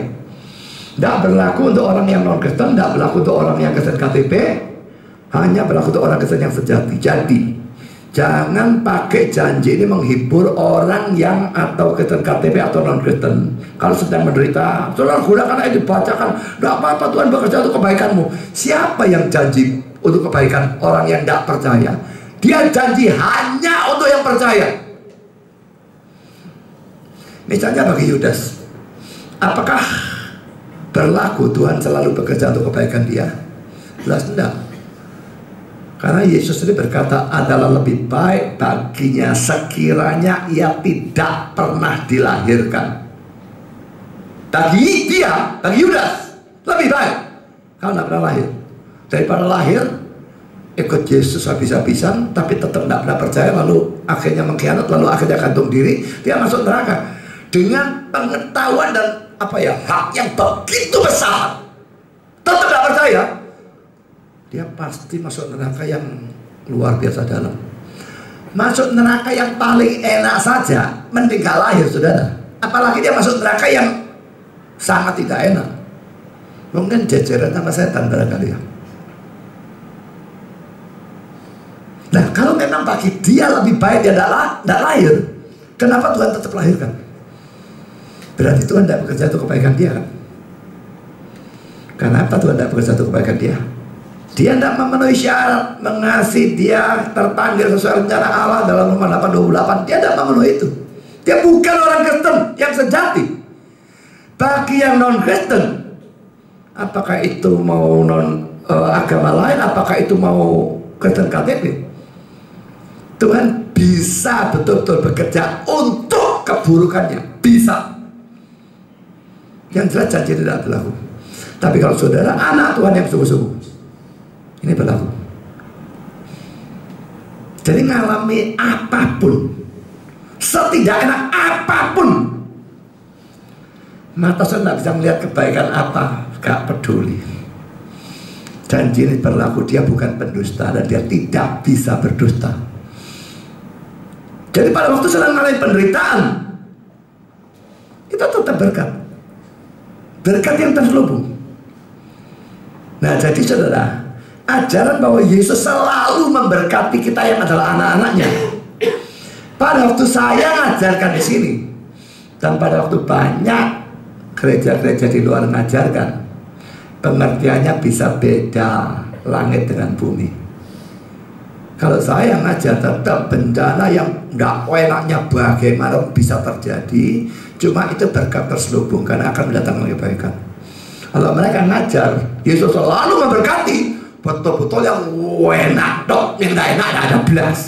A: Tidak berlaku untuk orang yang non-Kristen, tidak berlaku untuk orang yang Kristen KTP, hanya berlaku untuk orang Kristen yang sejati. Jadi jangan pakai janji ini menghibur orang yang atau Kristen KTP atau non-Kristen. Kalau sedang menderita, saudara gunakan ayat dibacakan, tidak apa-apa, Tuhan bekerja untuk kebaikanmu. Siapa yang janji untuk kebaikan orang yang tidak percaya? Dia janji hanya untuk yang percaya. Misalnya bagi Yudas, apakah berlaku Tuhan selalu bekerja untuk kebaikan dia? Jelas tidak. Karena Yesus ini berkata adalah lebih baik baginya sekiranya ia tidak pernah dilahirkan. Bagi dia, bagi Yudas, lebih baik kalau tidak pernah lahir daripada lahir ikut Yesus habis-habisan tapi tetap tidak pernah percaya, lalu akhirnya mengkhianat, lalu akhirnya gantung diri, dia masuk neraka dengan pengetahuan dan hak yang begitu besar, tetap tidak percaya. Dia pasti masuk neraka yang luar biasa dalam. Masuk neraka yang paling enak saja mending gak lahir, saudara. Apalagi dia masuk neraka yang sangat tidak enak. Mungkin jejeran sama setan barangkali ya. Nah, kalau memang bagi dia lebih baik dia tidak lahir, kenapa Tuhan tetap lahirkan? Berarti Tuhan tidak bekerja untuk kebaikan dia kan? Kenapa Tuhan tidak bekerja untuk kebaikan dia? Dia tidak memenuhi syarat mengasihi dia, terpanggil sesuai rencana Allah dalam Roma 8:28. Dia tidak memenuhi itu. Dia bukan orang Kristen yang sejati. Bagi yang non-Kristen, apakah itu mau agama lain, apakah itu mau Kristen KTP, Tuhan bisa betul-betul bekerja untuk keburukannya. Bisa. Yang jelas janji tidak berlaku. Tapi kalau saudara anak Tuhan yang sungguh-sungguh, ini berlaku. Jadi ngalami apapun, setidak enak apapun, mata saya tidak bisa melihat kebaikan apa, gak peduli. Janji ini berlaku, dia bukan pendusta dan dia tidak bisa berdusta. Jadi pada waktu sedang mengalami penderitaan, itu tetap berkat. Berkat yang terselubung. Nah, jadi saudara, ajaran bahwa Yesus selalu memberkati kita yang adalah anak-anaknya. Pada waktu saya ngajarkan di sini, dan pada waktu banyak gereja-gereja di luar mengajarkan, pengertiannya bisa beda langit dengan bumi. Kalau saya ngajar tetap bencana yang tidak enaknya bagaimana bisa terjadi, cuma itu berkat terselubung karena akan mendatangkan kebaikan. Kalau mereka ngajar Yesus selalu memberkati, betul-betul yang enak dok, yang tidak enak tidak ada belas,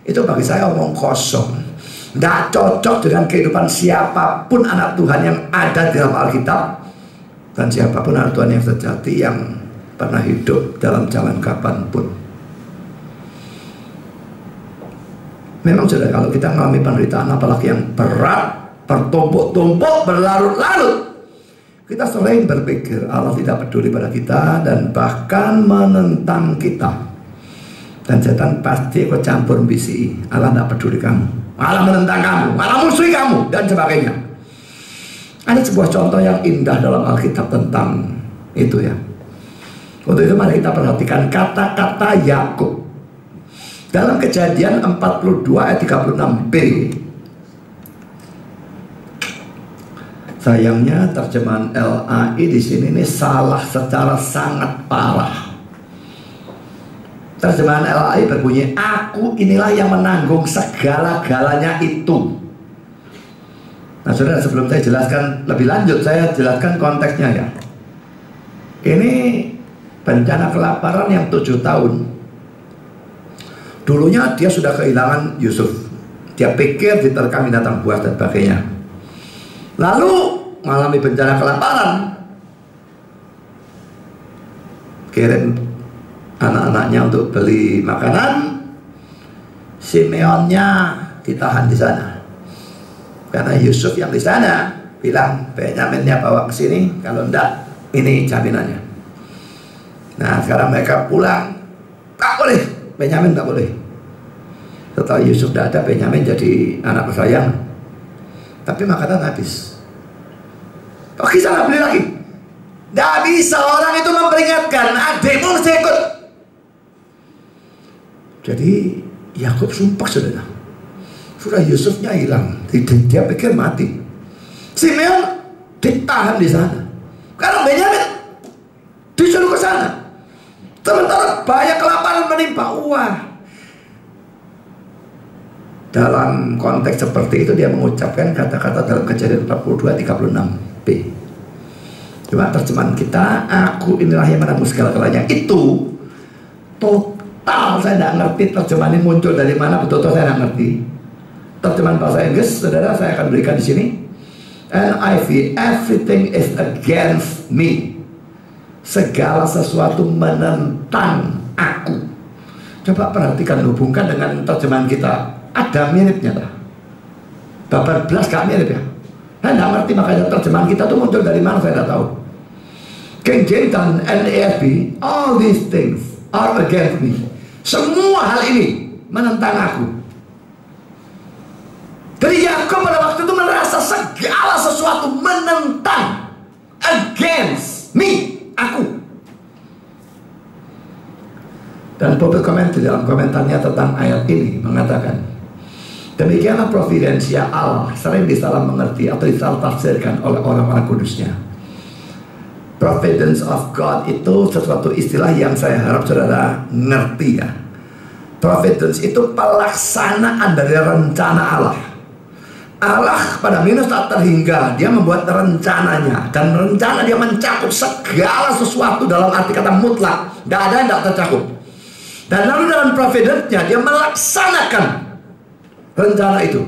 A: itu bagi saya omong kosong, tidak cocok dengan kehidupan siapapun anak Tuhan yang ada di dalam Alkitab, dan siapapun anak Tuhan yang sejati yang pernah hidup dalam zaman kapanpun. Memang sudah, kalau kita mengalami penderitaan apalagi yang berat, bertumpuk-tumpuk, berlarut-larut, Kita sering berpikir Allah tidak peduli pada kita dan bahkan menentang kita. Dan setan pasti ikut campur bisi. Allah tidak peduli kamu, Allah menentang kamu, Allah musuhi kamu, dan sebagainya. Ada sebuah contoh yang indah dalam Alkitab tentang itu ya. Untuk itu mari kita perhatikan kata-kata Yakub dalam Kejadian 42 ayat 36b. Sayangnya terjemahan LAI di sini ini salah secara sangat parah. Terjemahan LAI berbunyi, aku inilah yang menanggung segala-galanya itu. Nah saudara, sebelum saya jelaskan lebih lanjut, saya jelaskan konteksnya ya. Ini bencana kelaparan yang 7 tahun. Dulunya dia sudah kehilangan Yusuf. Dia pikir diterkam binatang buas dan sebagainya. Lalu mengalami bencana kelaparan, kirim anak-anaknya untuk beli makanan. Simeonnya ditahan di sana karena Yusuf yang di sana bilang Benyaminnya bawa ke sini, kalau enggak ini jaminannya. Nah sekarang mereka pulang, tak boleh, Benyamin tak boleh. Setelah Yusuf tidak ada, Benyamin jadi anak kesayangan. Tapi makanan habis. Kok kita nggak beli lagi? Nggak bisa, orang itu memperingatkan, adikmu mesti ikut. Jadi Yakub sumpah saudara. Sudah Yusufnya hilang, dia pikir mati. Simeon ditahan di sana karena Benyamin disuruh ke sana. Sementara bahaya kelaparan menimpa. Wah, dalam konteks seperti itu dia mengucapkan kata-kata dalam Kejadian 42 36b. Cuma terjemahan kita, aku inilah yang menanggung segala-galanya, itu total saya tidak ngerti terjemahan ini muncul dari mana, betul-betul saya tidak ngerti. Terjemahan bahasa Inggris saudara saya akan berikan di sini. NIV, everything is against me. Segala sesuatu menentang aku. Coba perhatikan, hubungkan dengan terjemahan kita. Ada miripnya tak? Bab 14 gak mirip ya? Saya tidak ngerti, makanya terjemahan kita tuh muncul dari mana saya tidak tahu. King James dan NASB, all these things are against me. Semua hal ini menentang aku. Jadi Yakub pada waktu itu merasa segala sesuatu menentang, against me, aku. Dan Bob komentar dalam komentarnya tentang ayat ini mengatakan, demikianlah providensia Allah sering disalah mengerti atau disalah tafsirkan oleh orang-orang kudusnya. Providence of God itu sesuatu istilah yang saya harap saudara ngerti ya. Providence itu pelaksanaan dari rencana Allah. Allah pada minus tak terhingga, dia membuat rencananya, dan rencana dia mencakup segala sesuatu dalam arti kata mutlak, tidak ada yang tidak tercakup. Dan lalu dalam providence-nya dia melaksanakan rencana itu.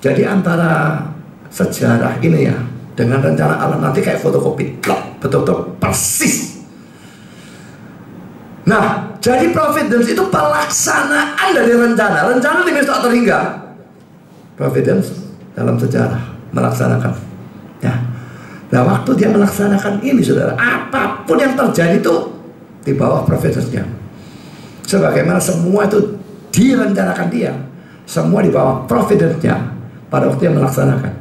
A: Jadi antara sejarah ini ya dengan rencana Allah nanti kayak fotokopi, betul-betul persis. Nah, jadi providence itu pelaksanaan dari rencana. Rencana di minus tak terhingga. Providence dalam sejarah melaksanakan ya. Nah waktu dia melaksanakan ini saudara, apapun yang terjadi itu di bawah providence-nya. Sebagaimana semua itu direncanakan dia, semua di bawah providence-nya pada waktu yang melaksanakan.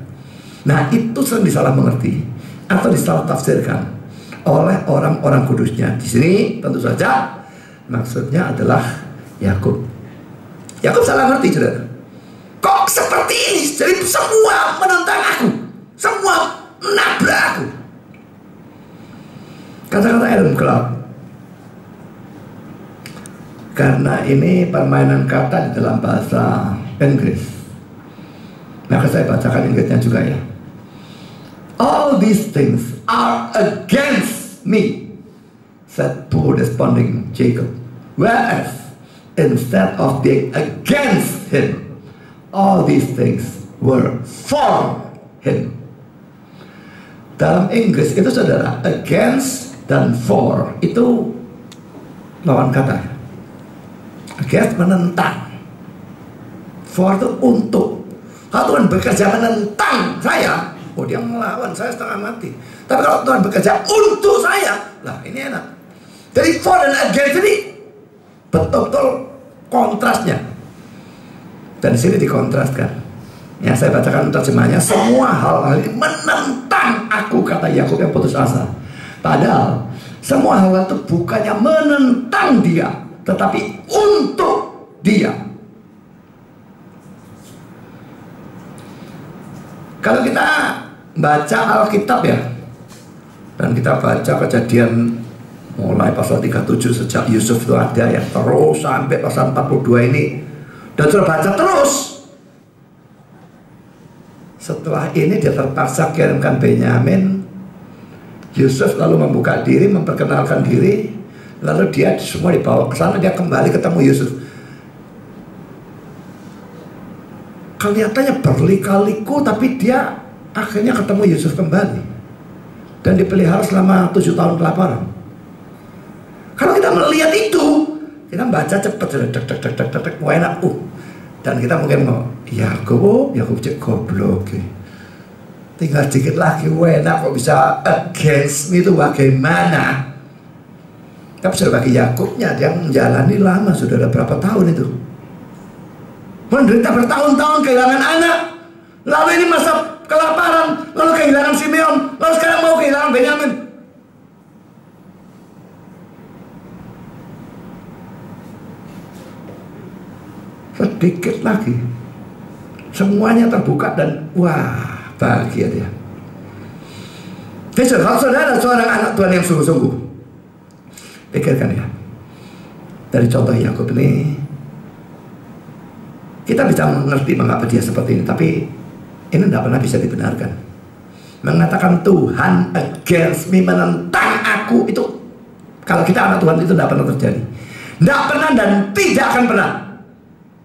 A: Nah itu sering disalah mengerti atau disalah tafsirkan oleh orang-orang kudusnya. Di sini tentu saja maksudnya adalah Yakub. Yakub salah ngerti saudara. Kok seperti ini? Jadi semua menentang aku, semua menabrak aku. Kata-kata Ellen Clark, karena ini permainan kata di dalam bahasa Inggris, maka saya bacakan Inggrisnya juga ya. All these things are against me, said poor desponding Jacob. Whereas instead of being against him, all these things were for him. Dalam Inggris itu saudara, against dan for itu lawan kata. Against menentang, for itu untuk. Kalau Tuhan bekerja menentang saya, Oh, dia melawan saya setengah mati. Tapi kalau Tuhan bekerja untuk saya, lah ini enak. Jadi for dan against ini betul-betul kontrasnya. Dan di sini dikontraskan. Ya, saya bacakan terjemahnya. Semua hal-hal ini menentang aku, kata Yakub yang putus asa. Padahal semua hal itu bukannya menentang dia, tetapi untuk dia. Kalau kita baca Alkitab ya, dan kita baca Kejadian mulai pasal 37 sejak Yusuf itu ada ya, terus sampai pasal 42 ini, dan sudah baca terus. Setelah ini dia terpaksa kirimkan Benyamin. Yusuf lalu membuka diri, memperkenalkan diri, lalu dia semua dibawa ke sana. Dia kembali ketemu Yusuf. Kelihatannya berliku-liku, tapi dia akhirnya ketemu Yusuf kembali dan dipelihara selama 7 tahun kelaparan. Kalau kita melihat itu, kita baca cepat, mau enak, dan kita mungkin mau, Yakub cek goblok, tinggal dikit lagi, enak kok bisa against me, itu bagaimana? Tapi sudah bagi Yakubnya, dia menjalani lama, sudah ada berapa tahun itu, menderita bertahun-tahun, kehilangan anak, lalu ini masa kelaparan, lalu kehilangan Simeon, lalu sekarang mau kehilangan Benyamin. Sedikit lagi semuanya terbuka dan wah, bahagia dia. Jadi kalau saudara seorang anak Tuhan yang sungguh-sungguh, pikirkan ya, dari contoh Yakub ini kita bisa mengerti mengapa dia seperti ini, tapi ini tidak pernah bisa dibenarkan. Mengatakan Tuhan against me, menentang aku, itu kalau kita anak Tuhan itu tidak pernah terjadi. Tidak pernah dan tidak akan pernah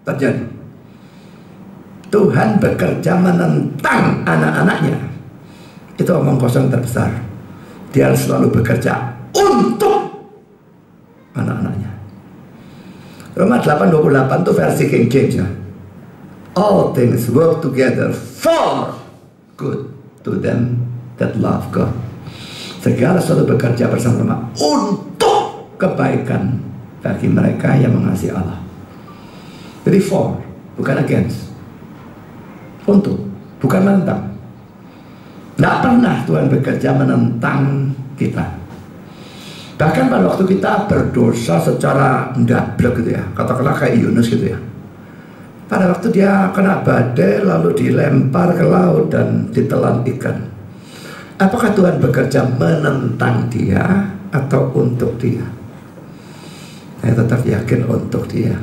A: terjadi. Tuhan bekerja menentang anak-anaknya. Itu omong kosong terbesar. Dia selalu bekerja untuk anak-anaknya. Roma 8:28 itu versi King James ya. All things work together for good to them that love God. Segala sesuatu bekerja bersama-sama untuk kebaikan bagi mereka yang mengasihi Allah. Jadi for, bukan against. Untuk, bukan menentang. Tidak pernah Tuhan bekerja menentang kita. Bahkan pada waktu kita berdosa secara ndablek gitu ya, katakanlah kayak Yunus gitu ya. Pada waktu dia kena badai lalu dilempar ke laut dan ditelan ikan, apakah Tuhan bekerja menentang dia atau untuk dia? Saya tetap yakin untuk dia.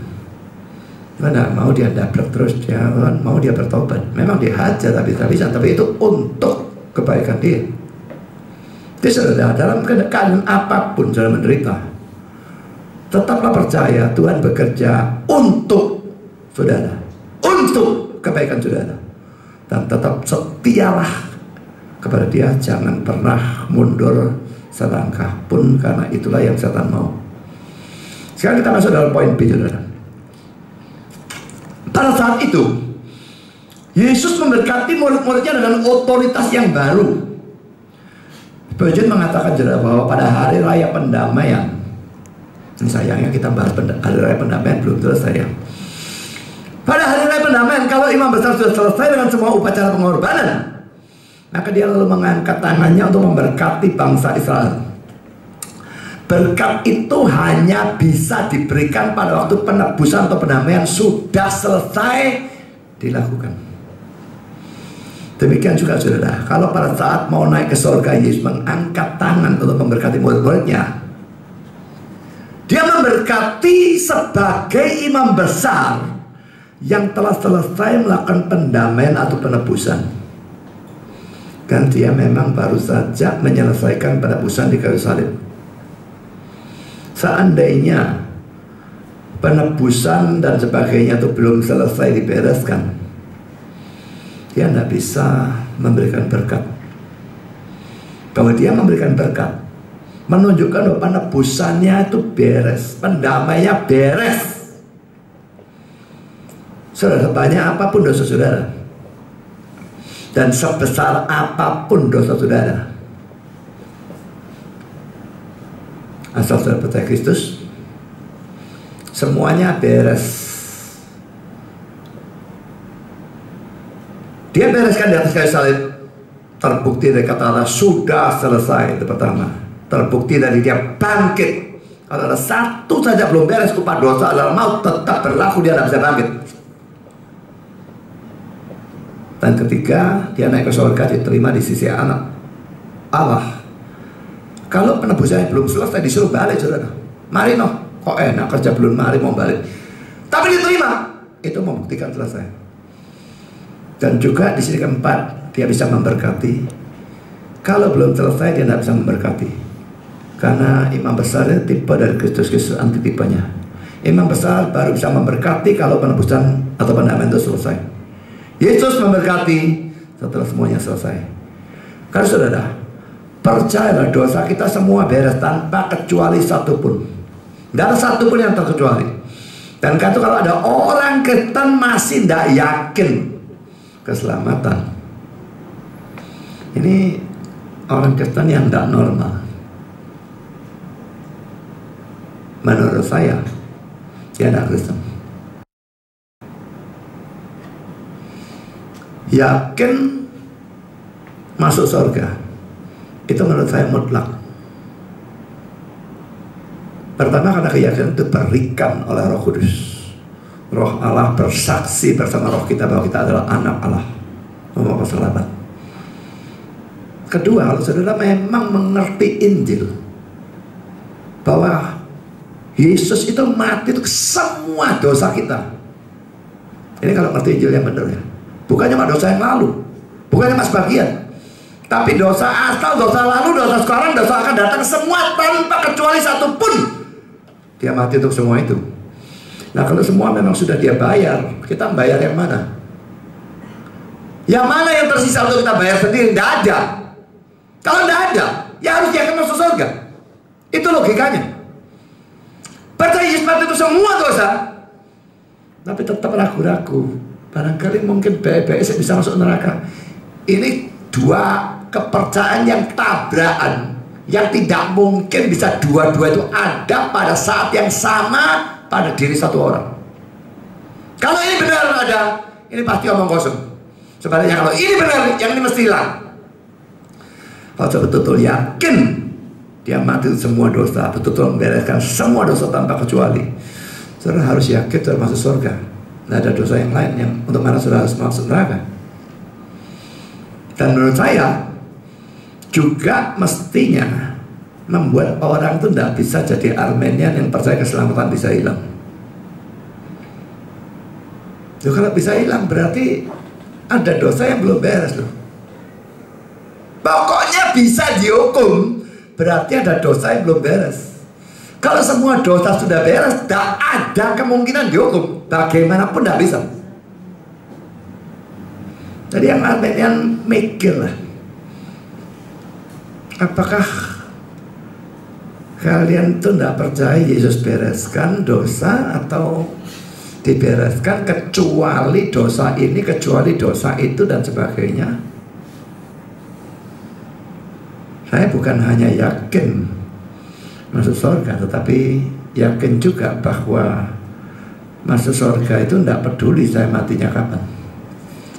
A: Mana mau dia dablek terus, dia mau dia bertobat. Memang dia hajar habis-habisan, tapi itu untuk kebaikan dia. Jadi saudara, dalam keadaan apapun saudara menderita, tetaplah percaya Tuhan bekerja untuk saudara, untuk kebaikan saudara, dan tetap setialah kepada dia. Jangan pernah mundur selangkah pun, karena itulah yang setan mau. Sekarang kita masuk dalam poin B, saudara. Pada saat itu Yesus memberkati murid-muridnya dengan otoritas yang baru. Spurgeon mengatakan saudara bahwa pada hari raya pendamaian, ini sayangnya kita bahas hari raya pendamaian belum selesai ya. Pada hari raya pendamaian, kalau imam besar sudah selesai dengan semua upacara pengorbanan, maka dia lalu mengangkat tangannya untuk memberkati bangsa Israel. Berkat itu hanya bisa diberikan pada waktu penebusan atau pendamaian sudah selesai dilakukan. Demikian juga saudara, kalau pada saat mau naik ke surga, Yesus mengangkat tangan untuk memberkati murid-muridnya. Dia memberkati sebagai imam besar yang telah selesai melakukan pendamaian atau penebusan. Dan dia memang baru saja menyelesaikan penebusan di kayu salib. Seandainya penebusan dan sebagainya itu belum selesai dibereskan, dia tidak bisa memberikan berkat. Bahwa dia memberikan berkat menunjukkan bahwa penebusannya itu beres, pendamaiannya beres. Saudara, banyak apapun dosa saudara, Dan sebesar apapun dosa saudara, asal saudara percaya Kristus, semuanya beres. Dia bereskan di atas kayu salib. Terbukti dari kata-kata sudah selesai, itu pertama. Terbukti dari dia bangkit. Kalau ada satu saja belum beres, upah dosa adalah maut, tetap berlaku, dia tidak bisa bangkit. Dan ketiga, dia naik ke surga, diterima di sisi anak Allah. Kalau penebusannya belum selesai, disuruh balik, saudara. Mari noh, kok enak kerja belum, mari mau balik. Tapi diterima, itu membuktikan selesai. Dan juga di sini keempat, dia bisa memberkati. Kalau belum selesai, dia tidak bisa memberkati. Karena imam besar itu tipe dari Kristus, antitipenya. Imam besar baru bisa memberkati kalau penebusan atau pendamaian itu selesai. Yesus memberkati setelah semuanya selesai. Karena saudara, percayalah dosa kita semua beres tanpa kecuali satupun. Tidak ada satupun yang terkecuali. Dan kalau ada orang Kristen masih tidak yakin keselamatan, ini orang Kristen yang tidak normal. Menurut saya, dia tidak Kristen. Yakin masuk surga, itu menurut saya mutlak. Pertama, karena keyakinan itu berikan oleh Roh Kudus. Roh Allah bersaksi bersama roh kita bahwa kita adalah anak Allah, membawa selamat. Kedua, kalau saudara memang mengerti Injil, bahwa Yesus itu mati untuk semua dosa kita. Ini kalau ngerti Injil yang benar ya. Bukannya cuma dosa yang lalu, bukannya cuma sebagian, tapi dosa asal, dosa lalu, dosa sekarang, dosa akan datang, semua tanpa kecuali satupun. Dia mati untuk semua itu. Nah, kalau semua memang sudah dia bayar, kita bayar yang mana? Yang mana yang tersisa untuk kita bayar sendiri? Tidak ada. Kalau tidak ada, ya harus dia akan masuk surga. Itu logikanya. Percaya Yesus mati itu semua dosa, tapi tetap ragu-ragu. Barangkali mungkin baik-baik saya bisa masuk neraka. Ini dua kepercayaan yang tabrakan, yang tidak mungkin bisa dua-dua itu ada pada saat yang sama pada diri satu orang. Kalau ini benar ada, ini pasti omong kosong. Sebaliknya kalau ini benar, yang ini mesti hilang. Kalau betul-betul yakin dia mati semua dosa, betul-betul membereskan semua dosa tanpa kecuali, saudara harus yakin saudara masuk surga. Tidak ada dosa yang lain yang untuk mana saudara harus masuk neraka. Dan menurut saya juga mestinya membuat orang itu tidak bisa jadi Armenian yang percaya keselamatan bisa hilang. Loh, kalau bisa hilang berarti ada dosa yang belum beres loh. Pokoknya bisa dihukum, berarti ada dosa yang belum beres. Kalau semua dosa sudah beres, tidak ada kemungkinan dihukum. Bagaimanapun tidak bisa. Jadi yang Armenian mikir lah, apakah kalian tuh tidak percaya Yesus bereskan dosa atau dibereskan kecuali dosa ini, kecuali dosa itu dan sebagainya? Saya bukan hanya yakin masuk surga, tetapi yakin juga bahwa masuk surga itu tidak peduli saya matinya kapan,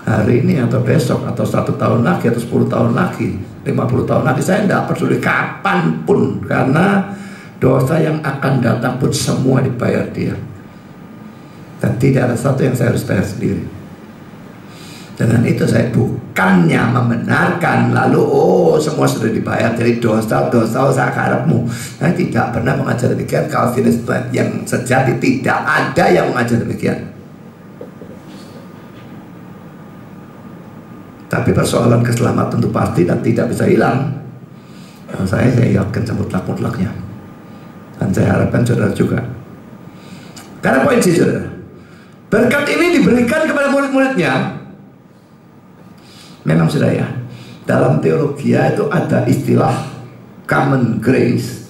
A: hari ini atau besok atau 1 tahun lagi atau 10 tahun lagi, 50 tahun lagi, saya tidak peduli kapanpun, karena dosa yang akan datang pun semua dibayar dia, dan tidak ada satu yang saya harus bayar sendiri. Dengan itu saya bukannya membenarkan lalu semua sudah dibayar, jadi dosa usah karepmu. Saya tidak pernah mengajar demikian. Calvinis yang sejati tidak ada yang mengajar demikian. Tapi persoalan keselamatan itu pasti dan tidak bisa hilang. Dan saya yakin semutlak-mutlaknya. Dan saya harapkan saudara juga. Karena poin sih saudara, berkat ini diberikan kepada murid-muridnya. Memang sudah ya, dalam teologi itu ada istilah common grace.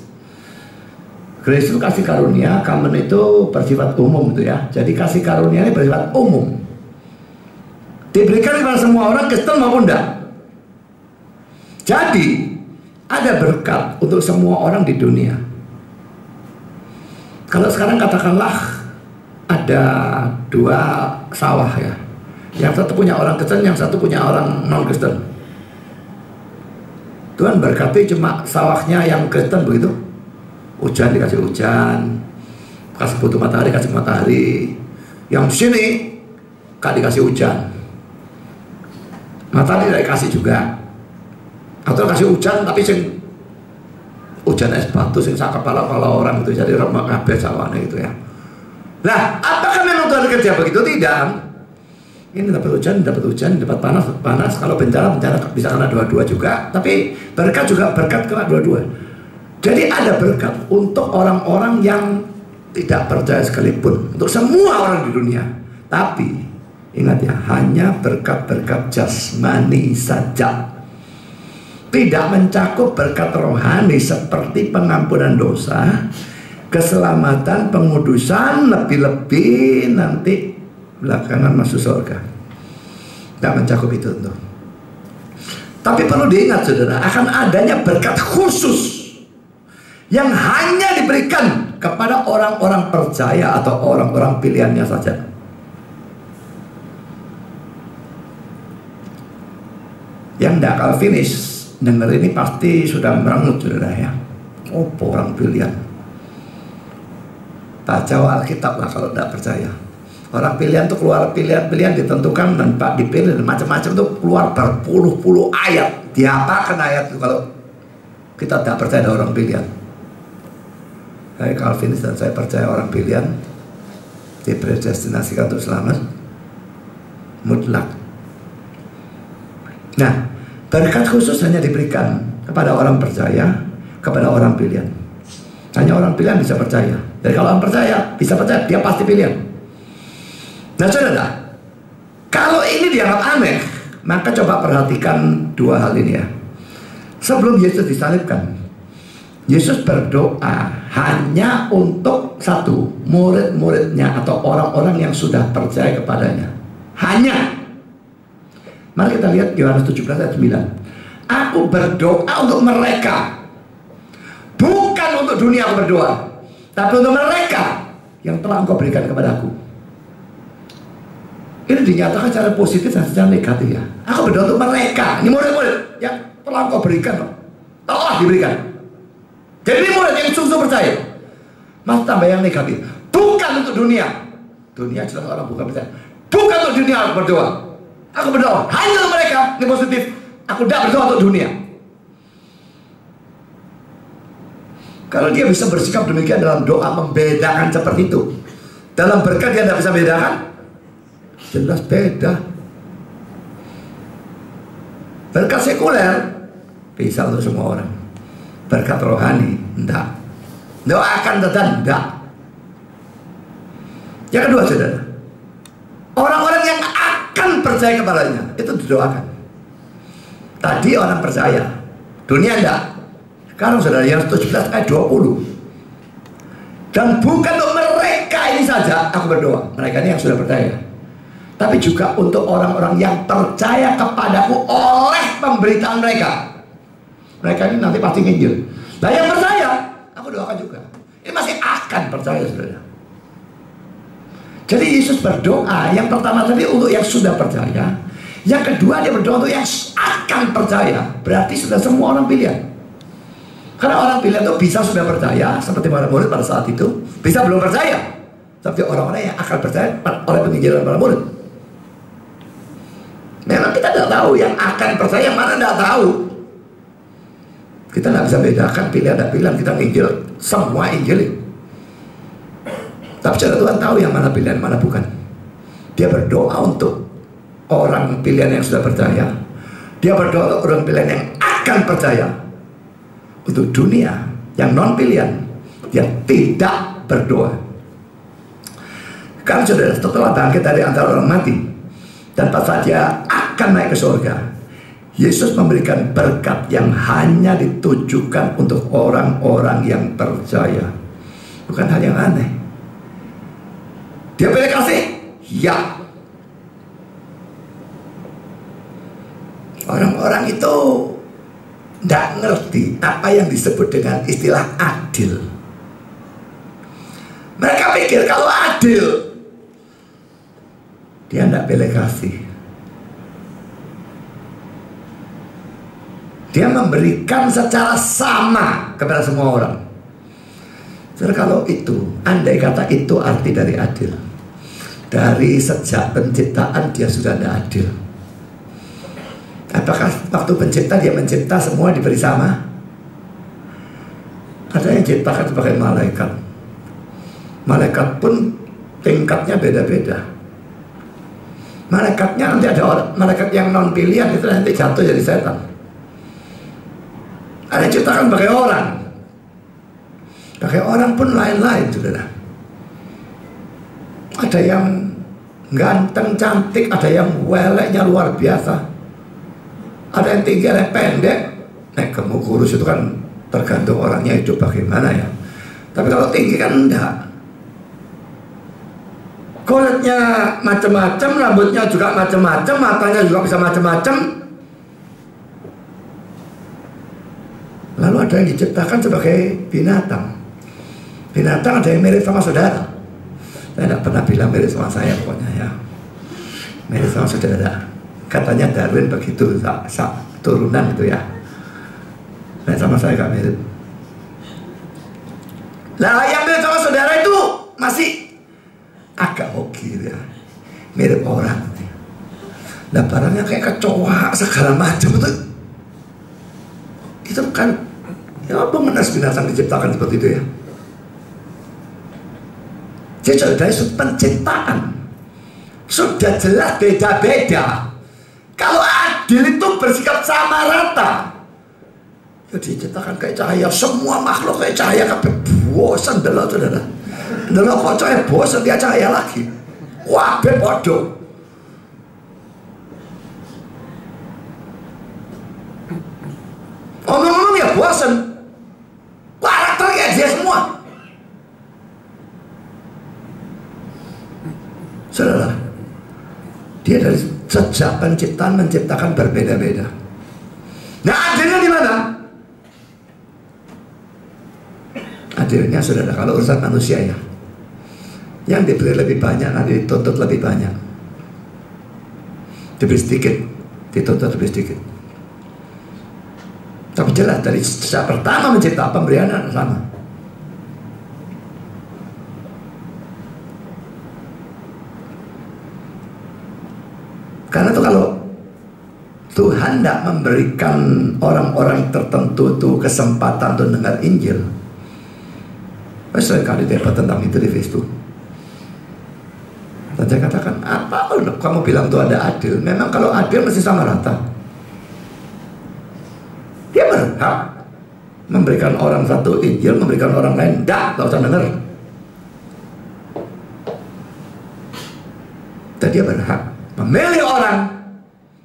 A: Grace itu kasih karunia, common itu bersifat umum itu ya. Jadi kasih karunia ini bersifat umum. Diberikan kepada semua orang, Kristen maupun tidak. Jadi ada berkat untuk semua orang di dunia. Kalau sekarang katakanlah ada 2 sawah ya, yang satu punya orang Kristen, yang satu punya orang non Kristen. Tuhan berkati cuma sawahnya yang Kristen begitu. Hujan dikasih hujan, kasih butuh matahari kasih matahari. Yang sini gak dikasih hujan, matahari tidak dikasih juga. Atau kasih hujan tapi sing hujan es batu sing sak kepala-kepala orang itu, jadi remuk kabeh sawane itu ya. Nah, apakah memang Tuhan kerja begitu? Tidak. Ini dapat hujan, dapat panas. Kalau bencana bisa kena dua-dua juga. Tapi berkat juga berkat kena dua-dua. Jadi ada berkat untuk orang-orang yang tidak percaya sekalipun, untuk semua orang di dunia. Tapi ingat ya, hanya berkat-berkat jasmani saja, tidak mencakup berkat rohani seperti pengampunan dosa, keselamatan, pengudusan, lebih-lebih nanti belakangan masuk surga. Tidak mencakup itu tuh. Tapi perlu diingat saudara, akan adanya berkat khusus yang hanya diberikan kepada orang-orang percaya atau orang-orang pilihannya saja. Yang tidak Calvinis dengar ini pasti sudah merengut saudara ya. Oh, orang pilihan. Baca Alkitab lah kalau tidak percaya. Orang pilihan itu keluar pilihan-pilihan ditentukan dan Pak dipilih dan macam-macam itu keluar berpuluh-puluh ayat. Diapakan ayat itu kalau kita tidak percaya ada orang pilihan? Saya Calvinis dan saya percaya orang pilihan dipredestinasikan untuk selamat mutlak. Nah, berkat khusus hanya diberikan kepada orang percaya, kepada orang pilihan. Hanya orang pilihan bisa percaya. Jadi kalau orang percaya, bisa percaya, dia pasti pilihan. Nah saudara, kalau ini dianggap aneh, maka coba perhatikan 2 hal ini ya. Sebelum Yesus disalibkan, Yesus berdoa hanya untuk satu, murid-muridnya atau orang-orang yang sudah percaya kepadanya. Hanya. Mari kita lihat Yohanes 17 ayat 9. Aku berdoa untuk mereka, bukan untuk dunia aku berdoa, tapi untuk mereka yang telah Engkau berikan kepada aku. Ini dinyatakan secara positif dan secara negatif ya. Aku berdoa untuk mereka, ini murid-murid yang telah Engkau berikan, telah diberikan. Jadi ini murid yang sungguh percaya. Mas tambah yang negatif, bukan untuk dunia. Dunia jelas orang bukan percaya. Bukan untuk dunia aku berdoa. Aku berdoa hanya untuk mereka. Ini positif. Aku tidak berdoa untuk dunia. Kalau dia bisa bersikap demikian dalam doa, membedakan seperti itu, dalam berkat dia tidak bisa bedakan, jelas beda. Berkat sekuler bisa untuk semua orang. Berkat rohani enggak. Doakan tetap enggak. Yang kedua saudara, orang-orang yang akan percaya kepadanya itu didoakan. Tadi orang percaya, dunia enggak. Sekarang saudara yang 17 ayat 20. Dan bukan untuk mereka ini saja aku berdoa, mereka ini yang sudah percaya, tapi juga untuk orang-orang yang percaya kepadaku oleh pemberitaan mereka. Mereka ini nanti pasti nginjil. Nah yang percaya, aku doakan juga. Ini masih akan percaya saudara. Jadi Yesus berdoa, yang pertama tadi untuk yang sudah percaya, yang kedua dia berdoa untuk yang akan percaya. Berarti sudah semua orang pilihan. Karena orang pilihan itu bisa sudah percaya, seperti para murid pada saat itu, bisa belum percaya, tapi orang-orang yang akan percaya oleh penginjilan para murid. Memang kita tidak tahu yang akan percaya, yang mana tidak tahu. Kita tidak bisa bedakan pilihan dan pilihan. Kita nginjil semua injil. Tapi cara Tuhan tahu yang mana pilihan, mana bukan. Dia berdoa untuk orang pilihan yang sudah percaya. Dia berdoa untuk orang pilihan yang akan percaya. Untuk dunia yang non pilihan, dia tidak berdoa. Karena saudara, setelah bangkit dari antara orang mati dan pas saja akan naik ke surga, Yesus memberikan berkat yang hanya ditujukan untuk orang-orang yang percaya. Bukan hal yang aneh. Dia pilih kasih? Ya. orang-orang itu tidak ngerti apa yang disebut dengan istilah adil. Mereka pikir kalau adil, dia tidak pilih kasih. Dia memberikan secara sama kepada semua orang. Jadi kalau itu, andai kata itu arti dari adil, dari sejak penciptaan dia sudah tidak adil. Apakah waktu pencipta dia mencipta semua diberi sama? Ada yang ciptakan sebagai malaikat. Malaikat pun tingkatnya beda-beda. Malaikatnya nanti ada orang, malaikat yang non pilihan itu nanti jatuh jadi setan. Ada yang ciptakan sebagai orang. Sebagai orang pun lain-lain, saudara. Ada yang ganteng, cantik, ada yang weleknya luar biasa. Ada yang tinggi, ada yang pendek. Gemuk kurus itu kan tergantung orangnya hidup bagaimana ya. Tapi kalau tinggi kan enggak. Kulitnya macam-macam, rambutnya juga macam-macam, matanya juga bisa macam-macam. Lalu ada yang diciptakan sebagai binatang. Binatang ada yang mirip sama saudara. Saya tidak pernah bilang mirip sama saya pokoknya ya. Mirip sama saudara. Katanya Darwin begitu, turunan itu ya. Nah, sama saya gak mirip. Nah, yang mirip sama saudara itu masih agak oke ya. Mirip orang. Nah, barangnya kayak kecoa segala macam itu kan ya apa menas binatang diciptakan seperti itu ya. Jadi dari sudut penciptaan sudah jelas beda-beda. Kalau adil itu bersikap sama rata. Ya diciptakan kayak cahaya, semua makhluk kayak cahaya, kabeh bosan delok saudara. Delok kok cahaya bosan dia cahaya lagi. Wah, bodoh. Ngomong-ngomong ya bosan. Karakter kayak dia semua. Saudara, dia dari sejak penciptaan menciptakan berbeda-beda. Nah, adilnya di mana? Adilnya saudara, kalau urusan manusia ya, yang diberi lebih banyak nanti dituntut lebih banyak, diberi sedikit dituntut lebih sedikit. Tapi jelas dari sejak pertama mencipta pemberian sama. Karena itu kalau Tuhan tidak memberikan orang-orang tertentu itu kesempatan untuk dengar Injil. Saya kali debat tentang itu di Facebook. Dan saya katakan, apa kamu bilang Tuhan ada adil? Memang kalau adil mesti sama rata. Dia berhak memberikan orang satu Injil, memberikan orang lain tidak usah dengar. Dan dia berhak memilih orang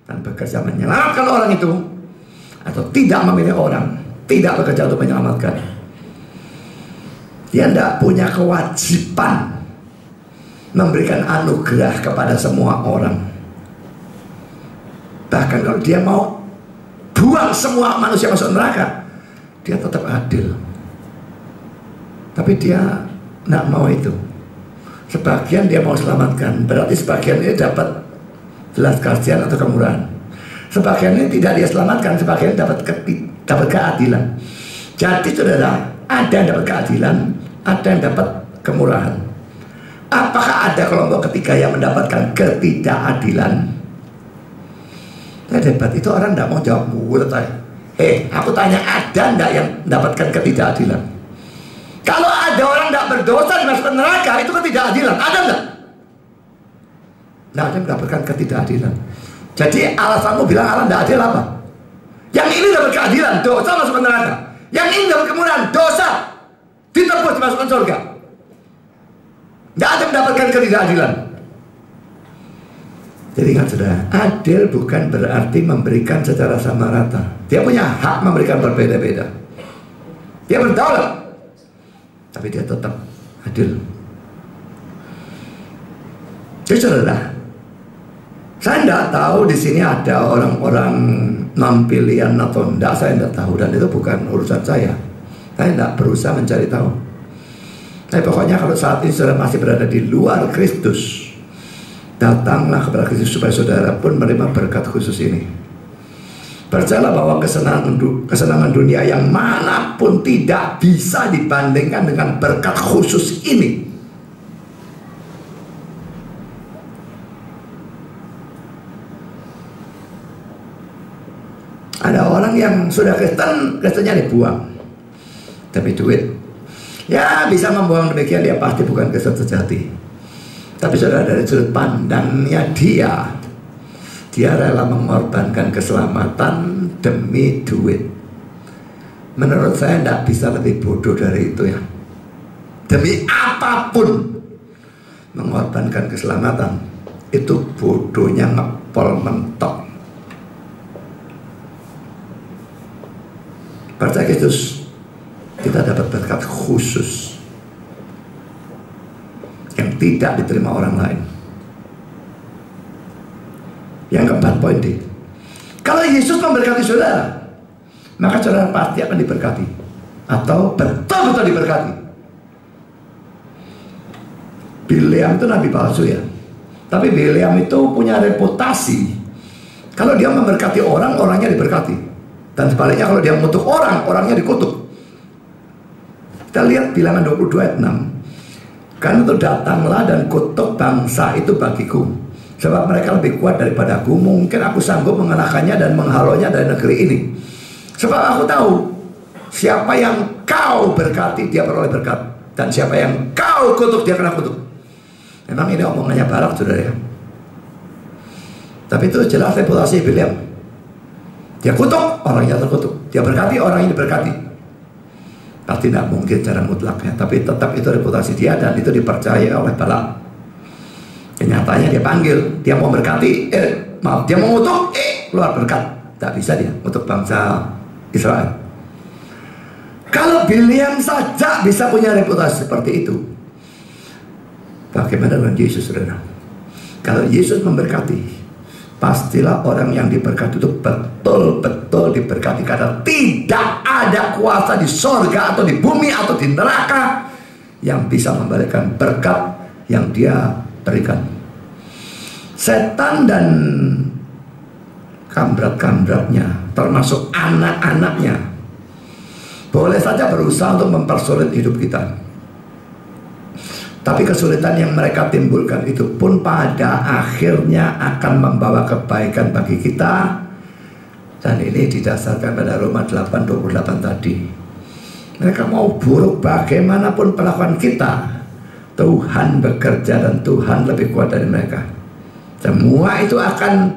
A: dan bekerja menyelamatkan orang itu, atau tidak memilih orang, tidak bekerja untuk menyelamatkan. Dia tidak punya kewajiban memberikan anugerah kepada semua orang. Bahkan kalau dia mau buang semua manusia masuk neraka, dia tetap adil. Tapi dia tidak mau itu. Sebagian dia mau selamatkan, berarti sebagian ini dapat belas kasihan atau kemurahan. Sebagian ini tidak dia selamatkan, sebagian dapat keadilan. Jadi saudara, ada yang dapat keadilan, ada yang dapat kemurahan. Apakah ada kelompok ketiga yang mendapatkan ketidakadilan? Saya debat itu orang tidak mau jawab mulut saya. Aku tanya, ada enggak yang mendapatkan ketidakadilan? Kalau ada orang tidak berdosa dimasukkan neraka, itu ketidakadilan. Ada enggak? Tidak ada yang mendapatkan ketidakadilan. Jadi alasanmu bilang Allah tidak adil apa? Yang ini dapat keadilan, dosa masuk neraka. Yang ini dapat kemurahan, dosa ditebus dimasukkan surga. Tidak ada yang mendapatkan ketidakadilan. Jadi ingat saudara, adil bukan berarti memberikan secara sama rata. Dia punya hak memberikan berbeda-beda. Dia berdaulat, tapi dia tetap adil. Jadi saudara, saya tidak tahu di sini ada orang-orang non pilihan atau enggak saya tidak tahu, dan itu bukan urusan saya. Saya tidak berusaha mencari tahu. Tapi pokoknya kalau saat ini saudara masih berada di luar Kristus, datanglah kepada Kristus supaya saudara pun menerima berkat khusus ini. Percayalah bahwa kesenangan dunia yang manapun tidak bisa dibandingkan dengan berkat khusus ini. Ada orang yang sudah Kristennya dibuang demi duit. Ya, bisa membuang demikian, dia pasti bukan Kristen sejati. Tapi saudara, dari sudut pandangnya dia rela mengorbankan keselamatan demi duit. Menurut saya tidak bisa lebih bodoh dari itu ya. Demi apapun mengorbankan keselamatan, itu bodohnya ngepol mentok. Percaya Kristus, kita dapat berkat khusus yang tidak diterima orang lain. Yang keempat, poin D. Kalau Yesus memberkati saudara, maka saudara pasti akan diberkati, atau betul-betul diberkati. Bileam itu nabi palsu ya, tapi Bileam itu punya reputasi. Kalau dia memberkati orang, orangnya diberkati. Dan sebaliknya kalau dia mengutuk orang, orangnya dikutuk. Kita lihat Bilangan 22 ayat 6. Karena itu datanglah dan kutuk bangsa itu bagiku, sebab mereka lebih kuat daripadaku. Mungkin aku sanggup mengalahkannya dan menghalonya dari negeri ini. Sebab aku tahu siapa yang kau berkati, dia beroleh berkat, dan siapa yang kau kutuk, dia kena kutuk. Memang ini omongannya Balak, saudara ya. Tapi itu jelas reputasi Bileam. Dia kutuk, orangnya terkutuk. Dia berkati, orang ini berkati. Pasti tidak mungkin secara mutlak ya, tapi tetap itu reputasi dia, dan itu dipercaya oleh Balak. Kenyataannya dia panggil, dia mau berkati, dia mau ngutuk, keluar berkat. Tak bisa dia untuk bangsa Israel. Kalau Bileam saja bisa punya reputasi seperti itu, bagaimana dengan Yesus, saudara? Kalau Yesus memberkati, pastilah orang yang diberkati itu betul-betul diberkati, karena tidak ada kuasa di sorga atau di bumi atau di neraka yang bisa membalikkan berkat yang dia berikan. Setan dan kamrat-kamratnya, termasuk anak-anaknya, boleh saja berusaha untuk mempersulit hidup kita. Tapi kesulitan yang mereka timbulkan itu pun pada akhirnya akan membawa kebaikan bagi kita. Dan ini didasarkan pada Roma 8:28 tadi. Mereka mau buruk bagaimanapun perlakuan kita, Tuhan bekerja dan Tuhan lebih kuat dari mereka. Semua itu akan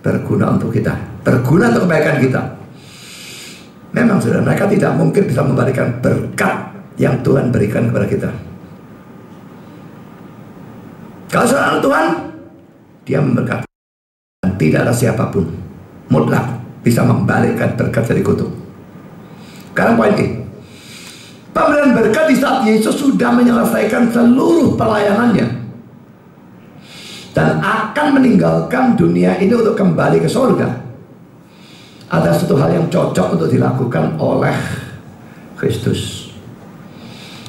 A: berguna untuk kita, berguna untuk kebaikan kita. Memang saudara, mereka tidak mungkin bisa memberikan berkat yang Tuhan berikan kepada kita. Kalau seorang Tuhan, dia memberkati, dan tidak ada siapapun mutlak bisa membalikkan berkat dari kutuk. Sekarang poin ini, pemberian berkat di saat Yesus sudah menyelesaikan seluruh pelayanannya dan akan meninggalkan dunia ini untuk kembali ke surga. Ada satu hal yang cocok untuk dilakukan oleh Kristus.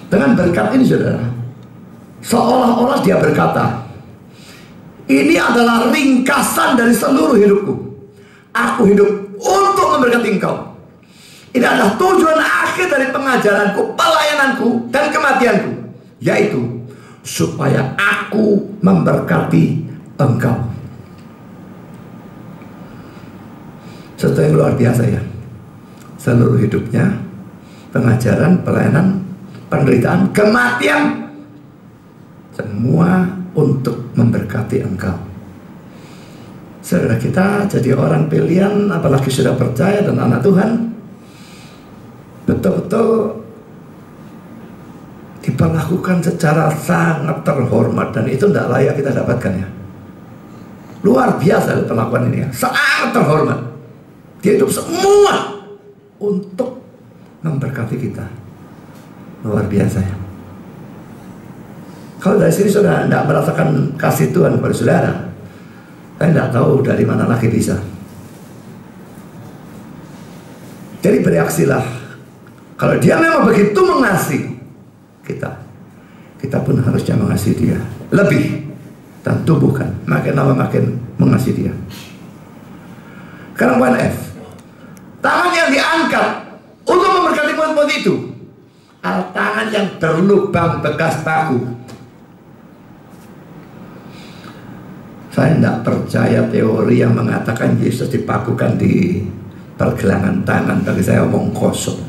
A: Dengan berkat ini, saudara, seolah-olah dia berkata, ini adalah ringkasan dari seluruh hidupku. Aku hidup untuk memberkati engkau. Ini adalah tujuan akhir dari pengajaranku, pelayananku, dan kematianku, yaitu supaya aku memberkati engkau. Sesuatu yang luar biasa ya. Seluruh hidupnya, pengajaran, pelayanan, penderitaan, kematian, semua untuk memberkati engkau. Saudara, kita jadi orang pilihan, apalagi sudah percaya dan anak Tuhan, betul-betul diperlakukan secara sangat terhormat, dan itu tidak layak kita dapatkan ya. Luar biasa perlakuan ini ya, sangat terhormat. Dia hidup semua untuk memberkati kita. Luar biasa ya. Kalau dari sini saudara tidak merasakan kasih Tuhan kepada saudara, saya tidak tahu dari mana lagi bisa. Jadi bereaksilah. Kalau dia memang begitu mengasihi kita, kita pun harusnya mengasihi dia lebih dan tumbuhkan, makin lama makin mengasihi dia. Sekarang poin F, tangan yang diangkat untuk memberkati murid-murid itu adalah tangan yang berlubang bekas paku. Saya tidak percaya teori yang mengatakan Yesus dipakukan di pergelangan tangan. Bagi saya omong kosong.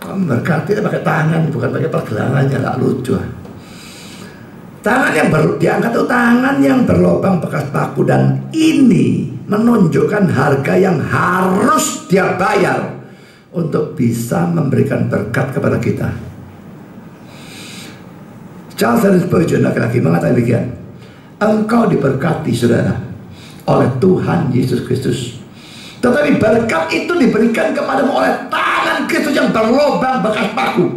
A: Berkati pakai tangan, bukan pakai pergelangannya, nggak lucu. Tangan yang diangkat itu tangan yang berlubang bekas paku, dan ini menunjukkan harga yang harus dia bayar untuk bisa memberikan berkat kepada kita. Charles Spurgeon laki-laki mengatakan demikian, engkau diberkati saudara oleh Tuhan Yesus Kristus, tetapi berkat itu diberikan kepadamu oleh tangan Kristus yang berlubang bekas paku.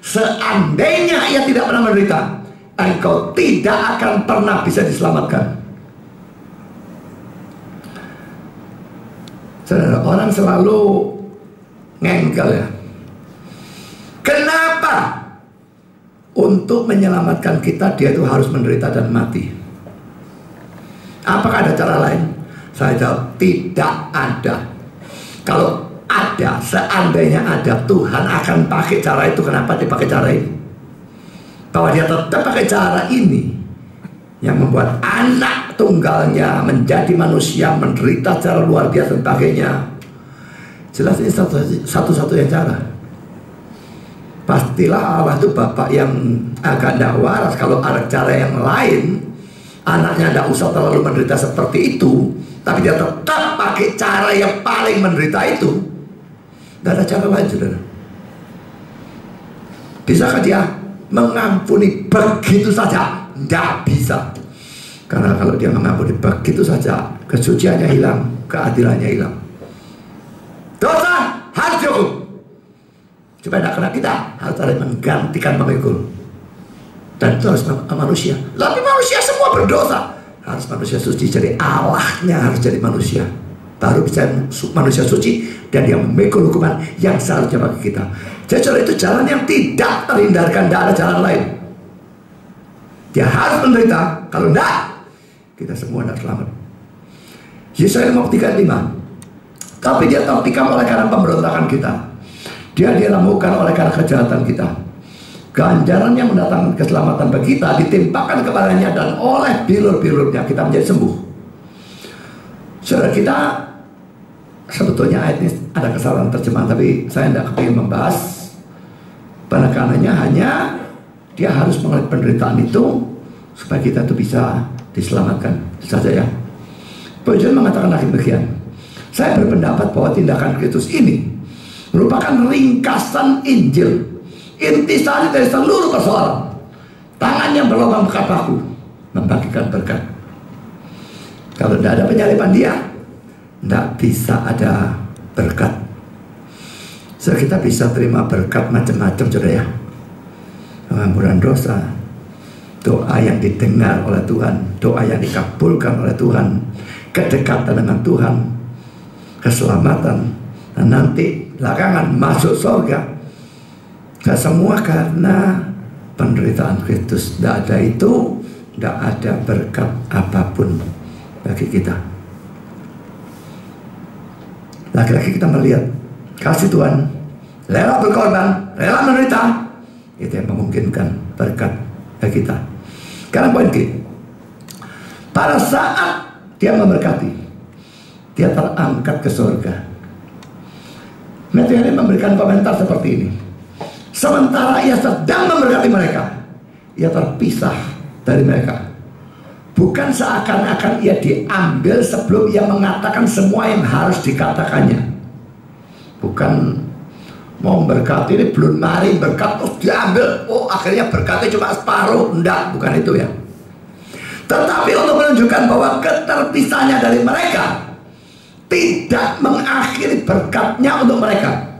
A: Seandainya ia tidak pernah menderita, engkau tidak akan pernah bisa diselamatkan. Saudara, orang selalu ngengkel ya. Kenapa? Untuk menyelamatkan kita, dia itu harus menderita dan mati. Apakah ada cara lain? Saya jawab, tidak ada. Kalau ada, seandainya ada, Tuhan akan pakai cara itu. Kenapa dia pakai cara ini? Bahwa dia tetap pakai cara ini yang membuat anak tunggalnya menjadi manusia, menderita secara luar biasa dan sebagainya. Jelas ini satu-satunya cara. Pastilah Allah itu Bapak yang agak tidak waras. Kalau ada cara yang lain, anaknya tidak usah terlalu menderita seperti itu, tapi dia tetap pakai cara yang paling menderita itu. Tidak ada cara lain, saudara. Bisakah dia mengampuni begitu saja? Tidak bisa. Karena kalau dia mengampuni begitu saja, kesuciannya hilang, keadilannya hilang. Dosa harus dihukum. Supaya tidak kena kita, harus ada yang menggantikan memikul. Dan itu harus manusia. Tapi manusia semua berdosa. Harus manusia suci, jadi Allahnya harus jadi manusia. Baru bisa manusia suci, dan dia memikul hukuman yang seharusnya bagi kita. Jadi itu jalan yang tidak terhindarkan, tidak ada jalan lain. Dia harus menderita. Kalau tidak, kita semua tidak selamat. Yesaya 35. Tapi dia tertikam oleh karena pemberontakan kita, dia diramukan oleh karena kejahatan kita. Ganjarannya mendatangkan keselamatan bagi kita ditimpakan kepadanya, dan oleh bilur-bilurnya kita menjadi sembuh. Saudara, kita sebetulnya ayat ini ada kesalahan terjemahan, tapi saya tidak kepingin membahas. Penekanannya hanya dia harus mengalami penderitaan itu supaya kita itu bisa diselamatkan saja ya. Spurgeon mengatakan lagi demikian, saya berpendapat bahwa tindakan Kristus ini merupakan ringkasan Injil, intisari dari seluruh persoalan. Tangan yang berlubang bekas paku membagikan berkat. Kalau tidak ada penyaliban dia, tidak bisa ada berkat. So, kita bisa terima berkat macam-macam, saudara ya. Pengampunan dosa, doa yang didengar oleh Tuhan, doa yang dikabulkan oleh Tuhan, kedekatan dengan Tuhan, keselamatan, dan nanti belakangan masuk surga. Semua karena penderitaan Kristus. Tidak ada itu, tidak ada berkat apapun bagi kita. Lagi-lagi kita melihat kasih Tuhan, rela berkorban, rela menderita, itu yang memungkinkan berkat bagi kita. Karena poin G, pada saat dia memberkati, dia terangkat ke surga. Matthew Henry memberikan komentar seperti ini. Sementara ia sedang memberkati mereka, ia terpisah dari mereka. Bukan seakan-akan ia diambil sebelum ia mengatakan semua yang harus dikatakannya. Bukan mau memberkati ini belum mari berkat terus diambil. Oh, akhirnya berkatnya cuma separuh. Enggak, bukan itu ya. Tetapi untuk menunjukkan bahwa keterpisahnya dari mereka tidak mengakhiri berkatnya untuk mereka.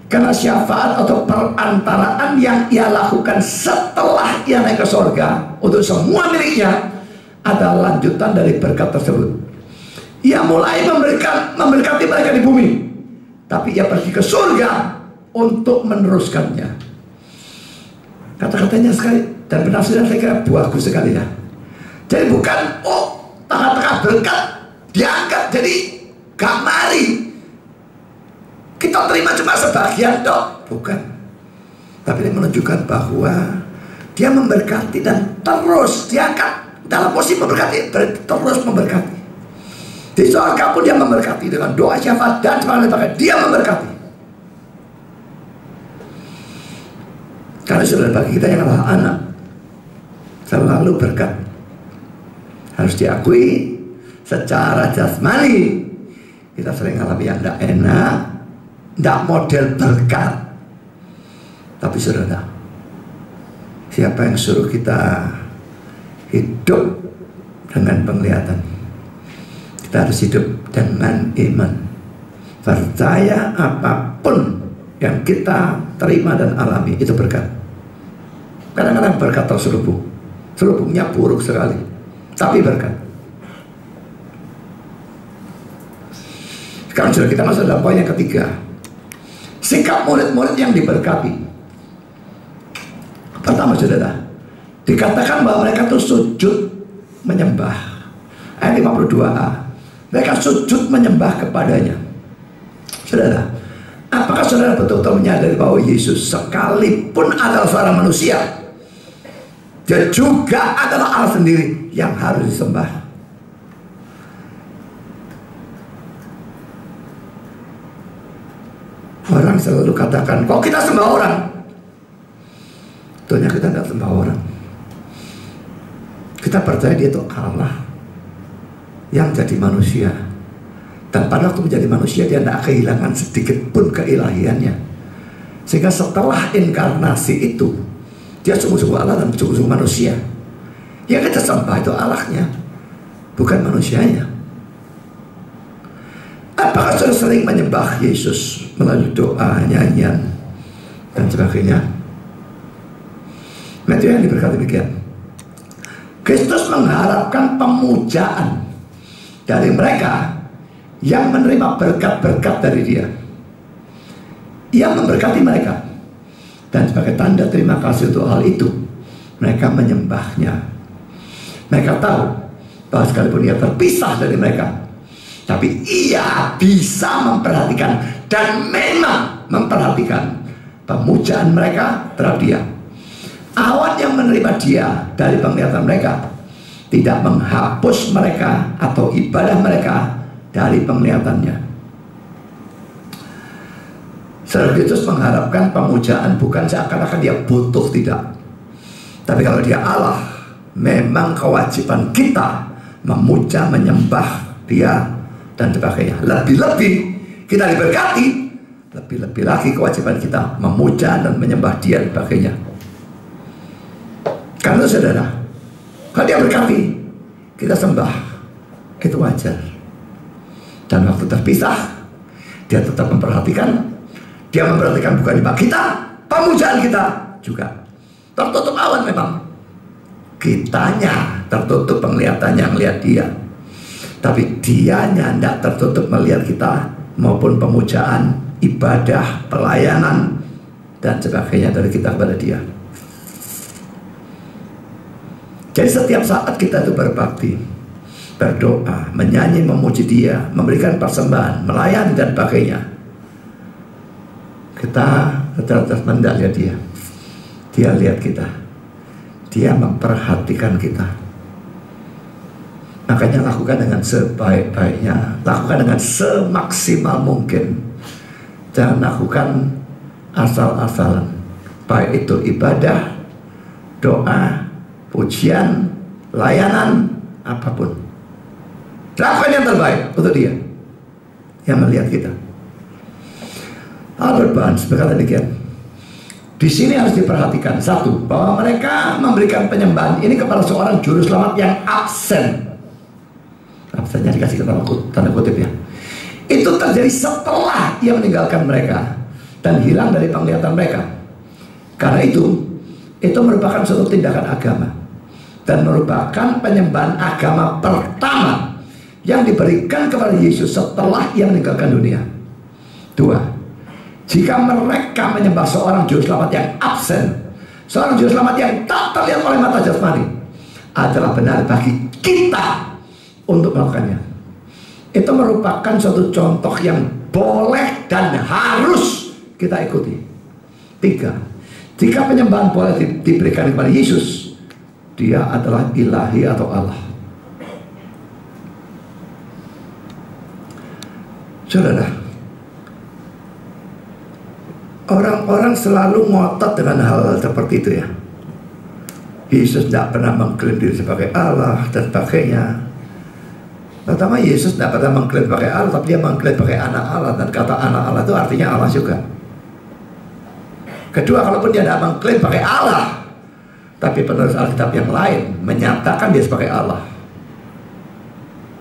A: Karena syafaat atau perantaraan yang ia lakukan setelah ia naik ke surga untuk semua miliknya adalah lanjutan dari berkat tersebut. Ia mulai memberkati mereka di bumi, tapi ia pergi ke surga untuk meneruskannya. Kata-katanya sekali dan penafsiran saya kira bagus sekali ya. Jadi bukan tengah-tengah berkat diangkat jadi gak mari kita terima cuma sebagian dok, bukan. Tapi ini menunjukkan bahwa dia memberkati dan terus diangkat dalam posisi memberkati, terus memberkati. Di surga pun dia memberkati dengan doa syafaat dan sebagainya. Dia memberkati. Karena saudara, bagi kita yang adalah anak, selalu berkat harus diakui. Secara jasmani kita sering alami yang tidak enak, tidak model berkat. Tapi saudara, siapa yang suruh kita hidup dengan penglihatan? Kita harus hidup dengan iman. Percaya apapun yang kita terima dan alami itu berkat. Kadang-kadang berkat terselubung, selubungnya buruk sekali, tapi berkat. Sekarang sudah kita masuk dalam poin yang ketiga, sikap murid-murid yang diberkati. Pertama saudara, dikatakan bahwa mereka itu sujud menyembah. Ayat 52a, mereka sujud menyembah kepadanya. Saudara, apakah saudara betul-betul menyadari bahwa Yesus sekalipun adalah seorang manusia, dia juga adalah Allah sendiri yang harus disembah? Orang selalu katakan, kok kita sembah orang? Tentunya kita tidak sembah orang. Kita percaya dia itu Allah yang jadi manusia. Dan pada waktu menjadi manusia dia tidak kehilangan sedikit pun keilahiannya. Sehingga setelah inkarnasi itu, dia sungguh-sungguh Allah dan sungguh-sungguh manusia. Yang kita sembah itu Allahnya, bukan manusianya. Apakah saudara sering menyembah Yesus melalui doa, nyanyian, dan sebagainya? Matthew yang diberkati demikian. Kristus mengharapkan pemujaan dari mereka yang menerima berkat-berkat dari dia. Ia memberkati mereka, dan sebagai tanda terima kasih untuk hal itu, mereka menyembahnya. Mereka tahu bahwa sekalipun ia terpisah dari mereka, tapi ia bisa memperhatikan dan memang memperhatikan pemujaan mereka terhadap dia. Awan yang menerima dia dari penglihatan mereka tidak menghapus mereka atau ibadah mereka dari penglihatannya. Saudara, Kristus mengharapkan pemujaan bukan seakan-akan dia butuh, tidak. Tapi kalau dia Allah, memang kewajiban kita memuja, menyembah dia dan sebagainya. Lebih-lebih kita diberkati, lebih-lebih lagi kewajiban kita memuja dan menyembah dia dan sebagainya. Karena saudara, kalau dia berkati, kita sembah, itu wajar. Dan waktu terpisah, dia tetap memperhatikan. Dia memperhatikan bukan cuma kita, pemujaan kita juga. Tertutup awan memang, kitanya tertutup penglihatannya melihat dia, tapi dianya tidak tertutup melihat kita, maupun pemujaan, ibadah, pelayanan, dan sebagainya dari kita kepada dia. Jadi setiap saat kita itu berbakti, berdoa, menyanyi, memuji dia, memberikan persembahan, melayani dan sebagainya, kita terus mendapat dia. Dia lihat kita, dia memperhatikan kita. Makanya lakukan dengan sebaik-baiknya, lakukan dengan semaksimal mungkin. Jangan lakukan asal-asalan, baik itu ibadah, doa, pujian, layanan, apapun. Lakukan yang terbaik untuk dia yang melihat kita. Albert Barnes berkata demikian. Di sini harus diperhatikan, satu, bahwa mereka memberikan penyembahan ini kepada seorang juru selamat yang absen. Absennya dikasih tanda kutip ya. Itu terjadi setelah ia meninggalkan mereka dan hilang dari penglihatan mereka. Karena itu merupakan suatu tindakan agama dan merupakan penyembahan agama pertama yang diberikan kepada Yesus setelah ia meninggalkan dunia. 2. Jika mereka menyembah seorang juru selamat yang absen, seorang juru selamat yang tak terlihat oleh mata jasmani, adalah benar bagi kita untuk melakukannya. Itu merupakan suatu contoh yang boleh dan harus kita ikuti. 3. Jika penyembahan boleh diberikan kepada Yesus, dia adalah ilahi atau Allah. Saudara, orang-orang selalu ngotot dengan hal seperti itu ya. Yesus tidak pernah mengklaim diri sebagai Allah dan sebagainya. Pertama, Yesus tidak pernah mengklaim sebagai Allah, tapi dia mengklaim sebagai anak Allah. Dan kata anak Allah itu artinya Allah juga. Kedua, kalaupun dia tidak mengklaim sebagai Allah, tapi penulis Alkitab yang lain menyatakan dia sebagai Allah.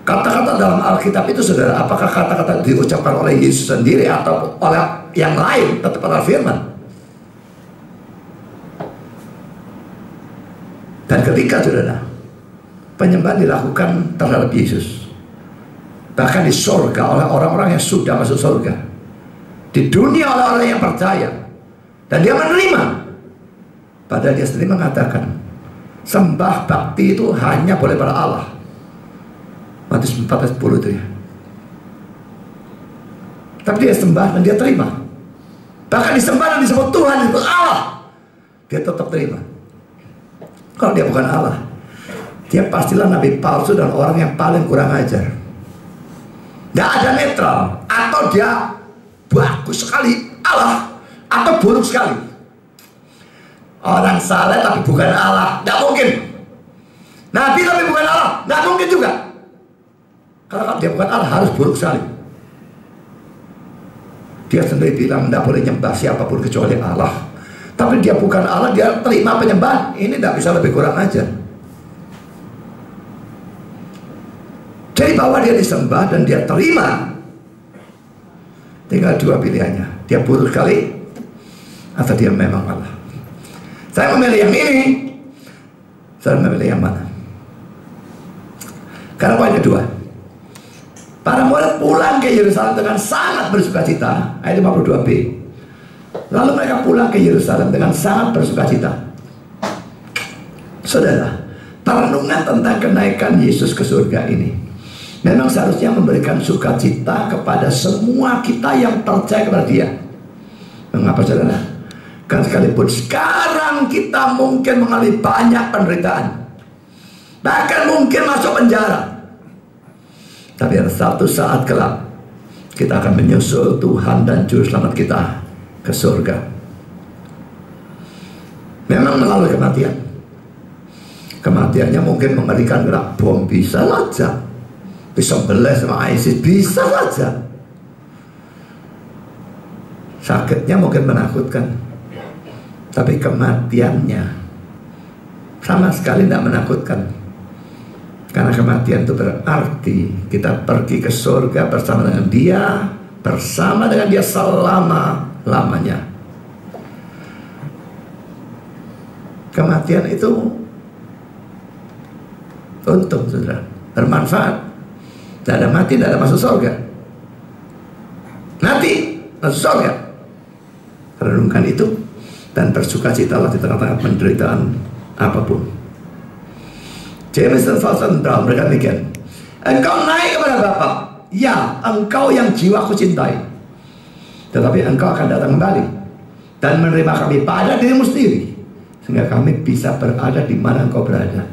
A: Kata-kata dalam Alkitab itu, saudara, apakah kata-kata diucapkan oleh Yesus sendiri atau oleh yang lain, tetap adalah firman. Dan ketika, saudara, penyembahan dilakukan terhadap Yesus, bahkan di surga oleh orang-orang yang sudah masuk surga, di dunia oleh orang yang percaya, dan dia menerima, padahal dia sendiri mengatakan sembah bakti itu hanya boleh pada Allah. Matius 14:10 itu ya. Tapi dia sembah dan dia terima. Bahkan disembah dan disebut Tuhan, disebut Allah, dia tetap terima. Kalau dia bukan Allah, dia pastilah nabi palsu dan orang yang paling kurang ajar. Tidak ada netral. Atau dia bagus sekali Allah, atau buruk sekali. Orang saleh tapi bukan Allah, tidak mungkin. Nabi tapi bukan Allah, tidak mungkin juga. Kalau dia bukan Allah, harus buruk sekali. Dia sendiri bilang tidak boleh nyembah siapapun kecuali Allah. Tapi dia bukan Allah, dia terima penyembahan. Ini tidak bisa lebih kurang aja. Jadi bahwa dia disembah dan dia terima, tinggal dua pilihannya. Dia buruk sekali atau dia memang Allah. Saya memilih yang ini. Saya memilih yang mana? Karena poin kedua, para murid pulang ke Yerusalem dengan sangat bersukacita. Ayat 52b. Lalu mereka pulang ke Yerusalem dengan sangat bersukacita. Saudara, perenungan tentang kenaikan Yesus ke surga ini memang seharusnya memberikan sukacita kepada semua kita yang percaya kepada dia. Mengapa, saudara? Kan sekalipun sekarang kita mungkin mengalami banyak penderitaan, bahkan mungkin masuk penjara, tapi ada satu saat kelak kita akan menyusul Tuhan dan Juru Selamat kita ke surga. Memang melalui kematian. Kematiannya mungkin mengerikan, gerak bom bisa saja, bisa belah sama ISIS bisa saja. Sakitnya mungkin menakutkan, tapi kematiannya sama sekali tidak menakutkan. Karena kematian itu berarti kita pergi ke surga bersama dengan dia, bersama dengan dia selama-lamanya. Kematian itu untung, saudara, bermanfaat. Tidak ada mati, tidak ada masuk surga. Mati, masuk surga. Renungkan itu dan bersukacitalah di tengah-tengah penderitaan apapun. James dan Falson Brown berkata demikian, engkau naik kepada Bapa, ya, engkau yang jiwaku cintai, tetapi engkau akan datang kembali dan menerima kami pada dirimu sendiri, sehingga kami bisa berada di mana engkau berada.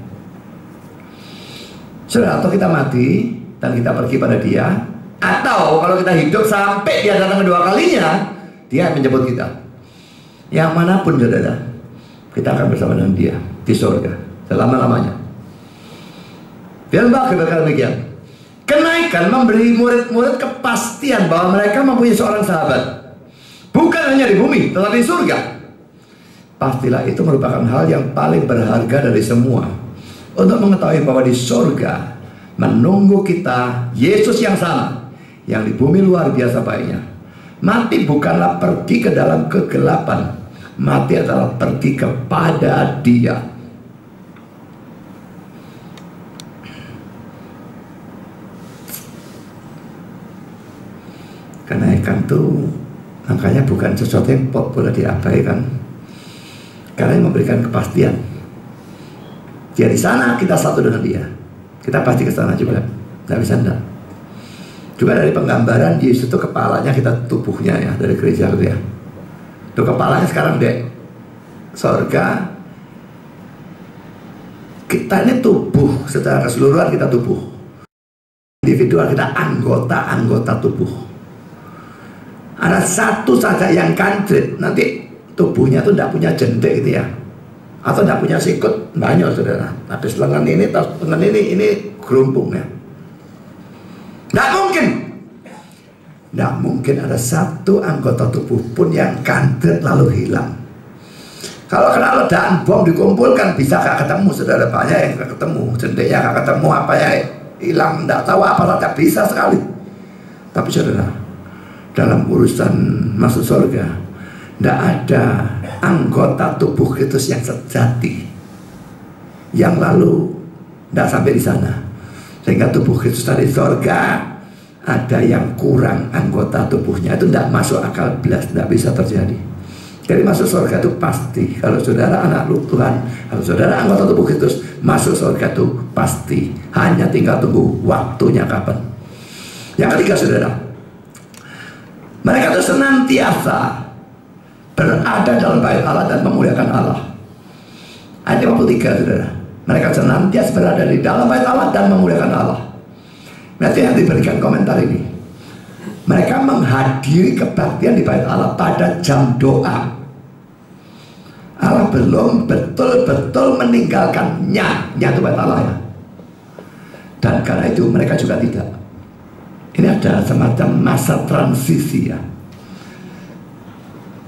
A: Saudara, atau kita mati dan kita pergi pada dia, atau kalau kita hidup sampai dia datang kedua kalinya, dia menjemput kita. Yang manapun, saudara, kita akan bersama dengan dia di surga selama-lamanya. Dan Bakri berkata demikian, kenaikan memberi murid-murid kepastian bahwa mereka mempunyai seorang sahabat, bukan hanya di bumi tetapi di surga. Pastilah itu merupakan hal yang paling berharga dari semua, untuk mengetahui bahwa di surga menunggu kita Yesus yang sama, yang di bumi luar biasa baiknya. Mati bukanlah pergi ke dalam kegelapan, mati adalah pergi kepada dia. Makanya bukan sesuatu yang boleh diabaikan, karena yang memberikan kepastian. Dia di sana, kita satu dengan dia. Kita pasti ke sana juga. Nggak bisa enggak. Juga dari penggambaran Yesus itu kepalanya, kita tubuhnya ya, dari gereja itu ya. Itu kepalanya sekarang dek sorga. Kita ini tubuh, secara keseluruhan kita tubuh. Individual kita anggota-anggota tubuh. Ada satu saja yang kanjrit, nanti tubuhnya tuh tidak punya jentik gitu ya, atau tidak punya sikut, banyak saudara. Habis lengan ini, lengan ini gerumpung ya. Tidak mungkin. Tidak mungkin ada satu anggota tubuh pun yang kanjrit lalu hilang. Kalau kena ledakan bom dikumpulkan, bisa gak ketemu saudara, banyak yang gak ketemu, jentiknya gak ketemu, apa ya hilang, tidak tahu apa saja, bisa sekali. Tapi saudara, dalam urusan masuk surga, tidak ada anggota tubuh Kristus yang sejati yang lalu tidak sampai di sana, sehingga tubuh Kristus dari surga ada yang kurang anggota tubuhnya. Itu tidak masuk akal belas, tidak bisa terjadi. Jadi masuk surga itu pasti. Kalau saudara anak Tuhan, kalau saudara anggota tubuh Kristus, masuk surga itu pasti. Hanya tinggal tunggu waktunya kapan. Yang ketiga saudara, mereka itu senantiasa berada dalam bait Allah dan memuliakan Allah. Ayat 53 saudara, mereka senantiasa berada di dalam bait Allah dan memuliakan Allah. Nanti yang diberikan komentar ini, mereka menghadiri kebaktian di bait Allah pada jam doa. Allah belum betul-betul meninggalkannya, itu bait Allah ya. Dan karena itu mereka juga tidak. Ini ada semacam masa transisi ya.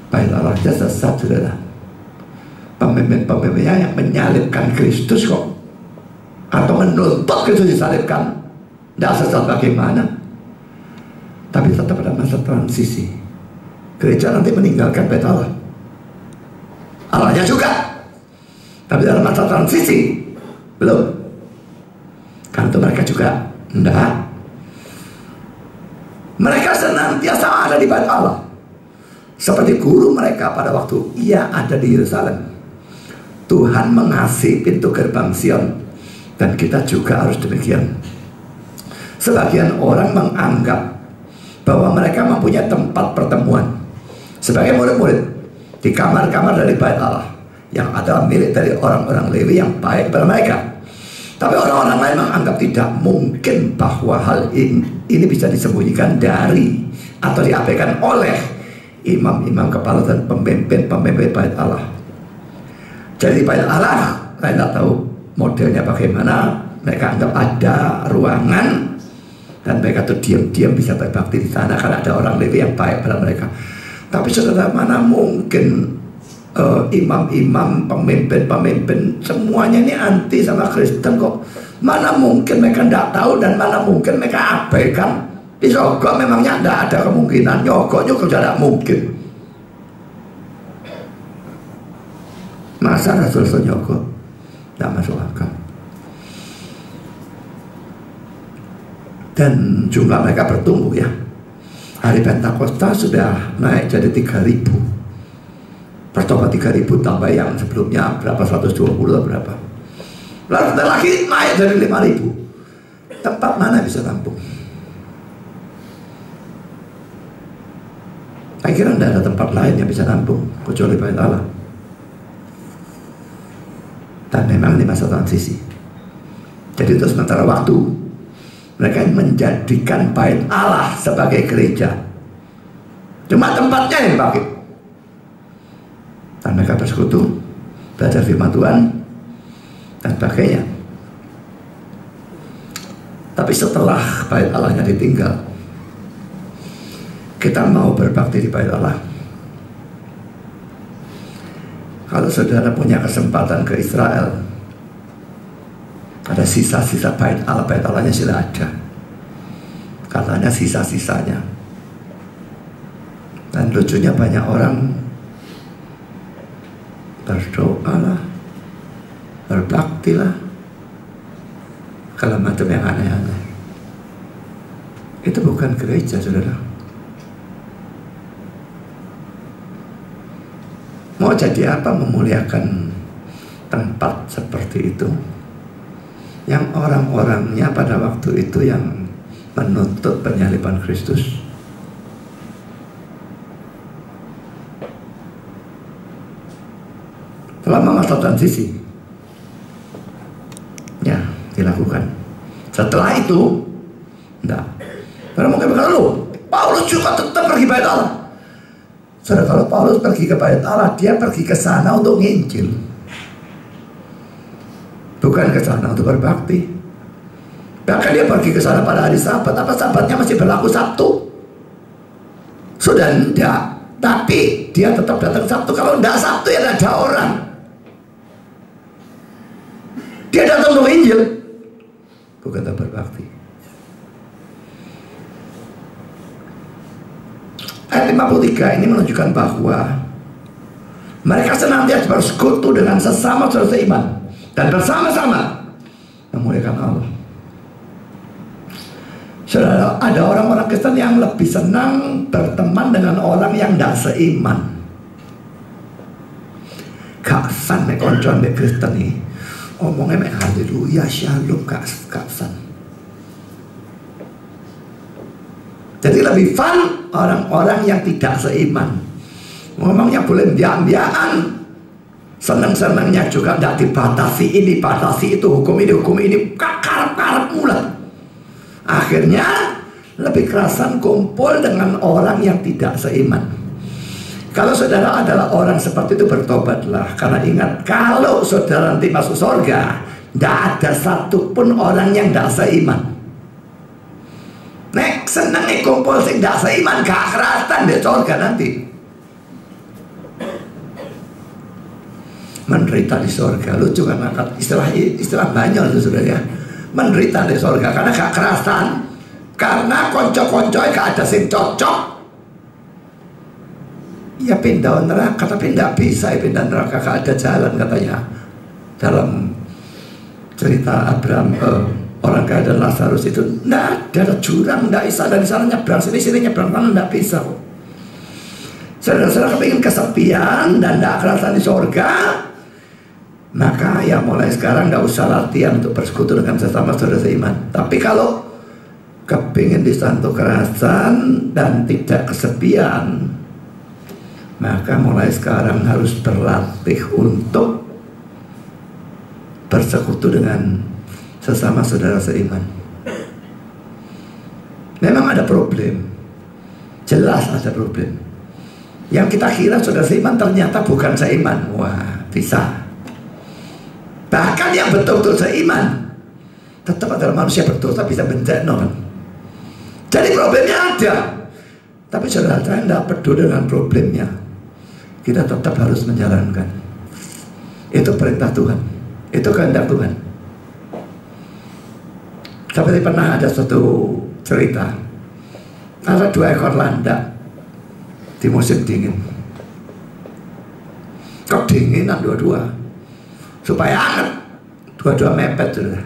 A: Bait Allah saja sesat saudara. Pemimpin-pemimpinnya yang menyalibkan Kristus kok, atau menuntut Kristus disalibkan, tidak sesat bagaimana. Tapi tetap ada masa transisi. Gereja nanti meninggalkan bait Allah, Allahnya juga. Tapi dalam masa transisi belum. Karena itu mereka juga enggak. Mereka senantiasa ada di bait Allah, seperti guru mereka pada waktu ia ada di Yerusalem. Tuhan mengasihi pintu gerbang Sion, dan kita juga harus demikian. Sebagian orang menganggap bahwa mereka mempunyai tempat pertemuan sebagai murid-murid di kamar-kamar dari bait Allah yang adalah milik dari orang-orang Lewi yang baik kepada mereka. Tapi orang-orang lain menganggap tidak mungkin bahwa hal ini bisa disembunyikan dari atau diabaikan oleh imam-imam kepala dan pemimpin-pemimpin bait Allah. Jadi bait Allah, saya tidak tahu modelnya bagaimana. Mereka anggap ada ruangan dan mereka tuh diam-diam bisa berbakti di sana karena ada orang Lewi yang baik pada mereka. Tapi saudara, mana mungkin imam-imam, pemimpin-pemimpin semuanya ini anti sama Kristen kok. Mana mungkin mereka tidak tahu, dan mana mungkin mereka abaikan. Di surga memangnya tidak ada kemungkinan. Nyogok juga tidak mungkin. Masa Rasul nyogok? Tidak masuk akal. Dan jumlah mereka bertumbuh ya. Hari Pentakosta sudah naik jadi 3.000. Percoba 3.000 tambah yang sebelumnya berapa, 120 atau berapa. Lalu lagi naik dari 5.000. Tempat mana bisa tampung? Saya kira tidak ada tempat lain yang bisa tampung kecuali bait Allah. Dan memang ini masa transisi. Jadi itu sementara waktu mereka menjadikan bait Allah sebagai gereja. Cuma tempatnya yang dipakai. Dan mereka bersekutu, belajar firman Tuhan dan sebagainya. Tapi setelah bait Allahnya ditinggal, kita mau berbakti di bait Allah. Kalau saudara punya kesempatan ke Israel, ada sisa-sisa bait Allahnya sudah ada. Katanya sisa-sisanya. Dan lucunya banyak orang berdoalah, berbaktilah, kalau macam yang aneh-aneh. Itu bukan gereja saudara. jadi apa memuliakan tempat seperti itu yang orang-orangnya pada waktu itu yang menuntut penyaliban Kristus? Selama masa transisi ya dilakukan. Setelah itu enggak. Karena mungkin berkata, Paulus juga tetap pergi bait Allah. Saudara, kalau Paulus pergi ke bait Allah, dia pergi ke sana untuk nginjil, bukan ke sana untuk berbakti. Bahkan dia pergi ke sana pada hari Sabat. Apa Sabatnya masih berlaku Sabtu? Sudah enggak. Tapi dia tetap datang Sabtu. Kalau enggak Sabtu ya ada orang. Dia datang untuk Injil, bukan untuk berbakti. Ayat 53 ini menunjukkan bahwa mereka senantiasa bersekutu dengan sesama saudara seiman dan bersama-sama memuliakan Allah. Saudara, ada orang-orang Kristen yang lebih senang berteman dengan orang yang tidak seiman. Gak san nek koncoan mek Kristen nih omongnya mek haleluya shalom gak san. Jadi lebih fun orang-orang yang tidak seiman. Ngomongnya boleh biak-biakan, senang-senangnya juga tidak dibatasi ini, batasi itu, hukum ini, karep-karep mula. Akhirnya lebih kerasan kumpul dengan orang yang tidak seiman. Kalau saudara adalah orang seperti itu, bertobatlah. Karena ingat, kalau saudara nanti masuk surga, tidak ada satupun orang yang tidak seiman. Nek senengnya kumpul sing tidak seiman, gak kerasan di surga nanti. Menderita di surga, lucu kan istilah Banyol itu saudara ya. Menderita di surga karena gak kerasan, karena konco-koncoy gak ada sing cocok. Ya pindah neraka, tapi tidak bisa ya pindah neraka, gak ada jalan katanya. Dalam cerita Abraham, orang kaya dan Lazarus itu tidak ada jurang, tidak bisa dari sana nyebrang sini nyebrang sana, tidak bisa. Saudara-saudara kepingin kesepian dan tidak kerasan di surga, maka ya mulai sekarang tidak usah latihan untuk bersekutu dengan sesama saudara seiman. Tapi kalau kepingin disantu kerasan dan tidak kesepian, maka mulai sekarang harus berlatih untuk bersekutu dengan sesama saudara seiman. Memang ada problem, jelas ada problem. Yang kita kira saudara seiman ternyata bukan seiman. Wah, bisa. Bahkan yang betul-betul seiman tetap adalah manusia berdosa, bisa bencana. Jadi problemnya ada, tapi saudara saya tidak peduli dengan problemnya. Kita tetap harus menjalankan. Itu perintah Tuhan, itu kehendak Tuhan. Seperti pernah ada suatu cerita, ada 2 ekor landak di musim dingin. Kedinginan dua-dua, supaya hangat, dua-dua mepet sudah.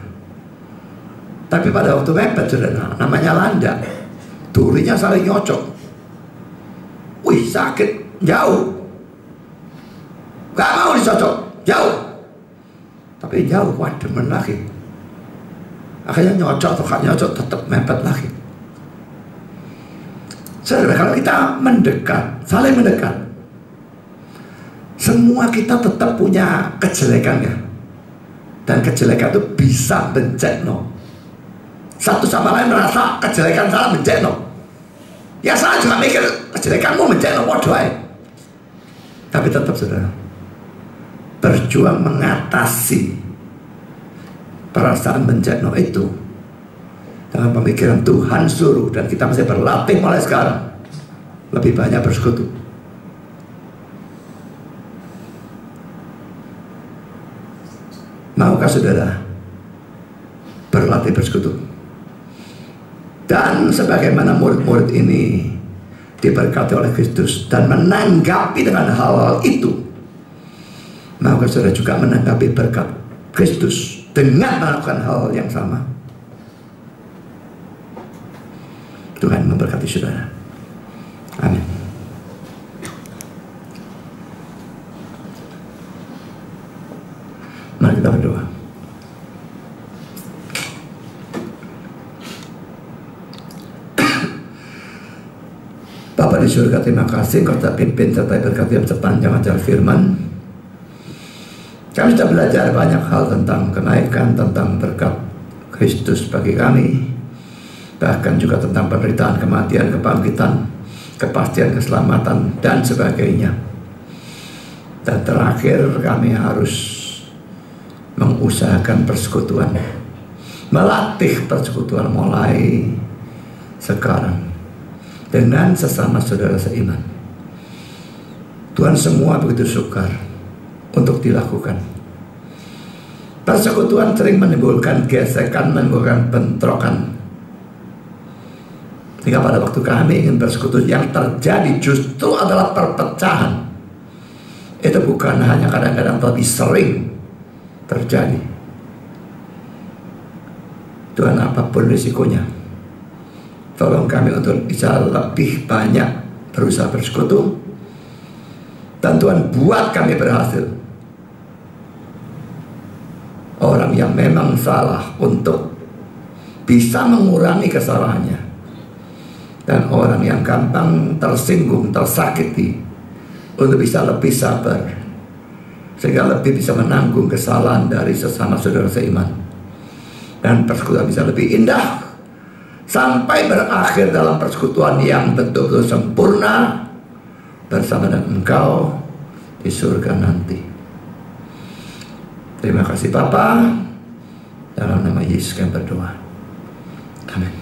A: Tapi pada waktu mepet sudah, namanya landak, durinya saling nyocok. Wih, sakit, jauh. Gak mau dicocok, jauh. Tapi jauh, wah demen lagi. Akhirnya nyocok atau gak nyocok, tetap mepet lagi. Saudara, kalau kita mendekat, saling mendekat, semua kita tetap punya kejelekannya. Dan kejelekan itu bisa bencekno. Satu sama lain merasa kejelekan salah bencekno. Ya salah juga mikir kejelekanmu bencekno, waduh. Tapi tetap saudara, berjuang mengatasi perasaan bencana itu dengan pemikiran Tuhan suruh, dan kita masih berlatih mulai sekarang lebih banyak bersekutu. Maukah saudara berlatih bersekutu? Dan sebagaimana murid-murid ini diberkati oleh Kristus dan menanggapi dengan hal-hal itu, maka saudara juga menanggapi berkat Kristus dengan melakukan hal yang sama. Tuhan memberkati saudara. Amin. Mari kita berdoa. Bapa di surga, terima kasih Engkau telah pimpin serta berkati sepanjang ajar firman. Kami sudah belajar banyak hal tentang kenaikan, tentang berkat Kristus bagi kami, bahkan juga tentang penderitaan, kematian, kebangkitan, kepastian, keselamatan, dan sebagainya. Dan terakhir kami harus mengusahakan persekutuan, melatih persekutuan mulai sekarang dengan sesama saudara seiman. Tuhan, semua begitu sukar untuk dilakukan. Persekutuan sering menimbulkan gesekan, menimbulkan bentrokan. Sehingga pada waktu kami ingin bersekutu, yang terjadi justru adalah perpecahan. Itu bukan hanya kadang-kadang, tapi sering terjadi. Tuhan, apapun risikonya, tolong kami untuk bisa lebih banyak berusaha bersekutu. Dan Tuhan, buat kami berhasil. Orang yang memang salah untuk bisa mengurangi kesalahannya. Dan orang yang gampang tersinggung, tersakiti, untuk bisa lebih sabar, sehingga lebih bisa menanggung kesalahan dari sesama saudara seiman. Dan persekutuan bisa lebih indah, sampai berakhir dalam persekutuan yang betul-betul sempurna bersama dengan Engkau di surga nanti. Terima kasih Bapa, dalam nama Yesus kami berdoa. Amin.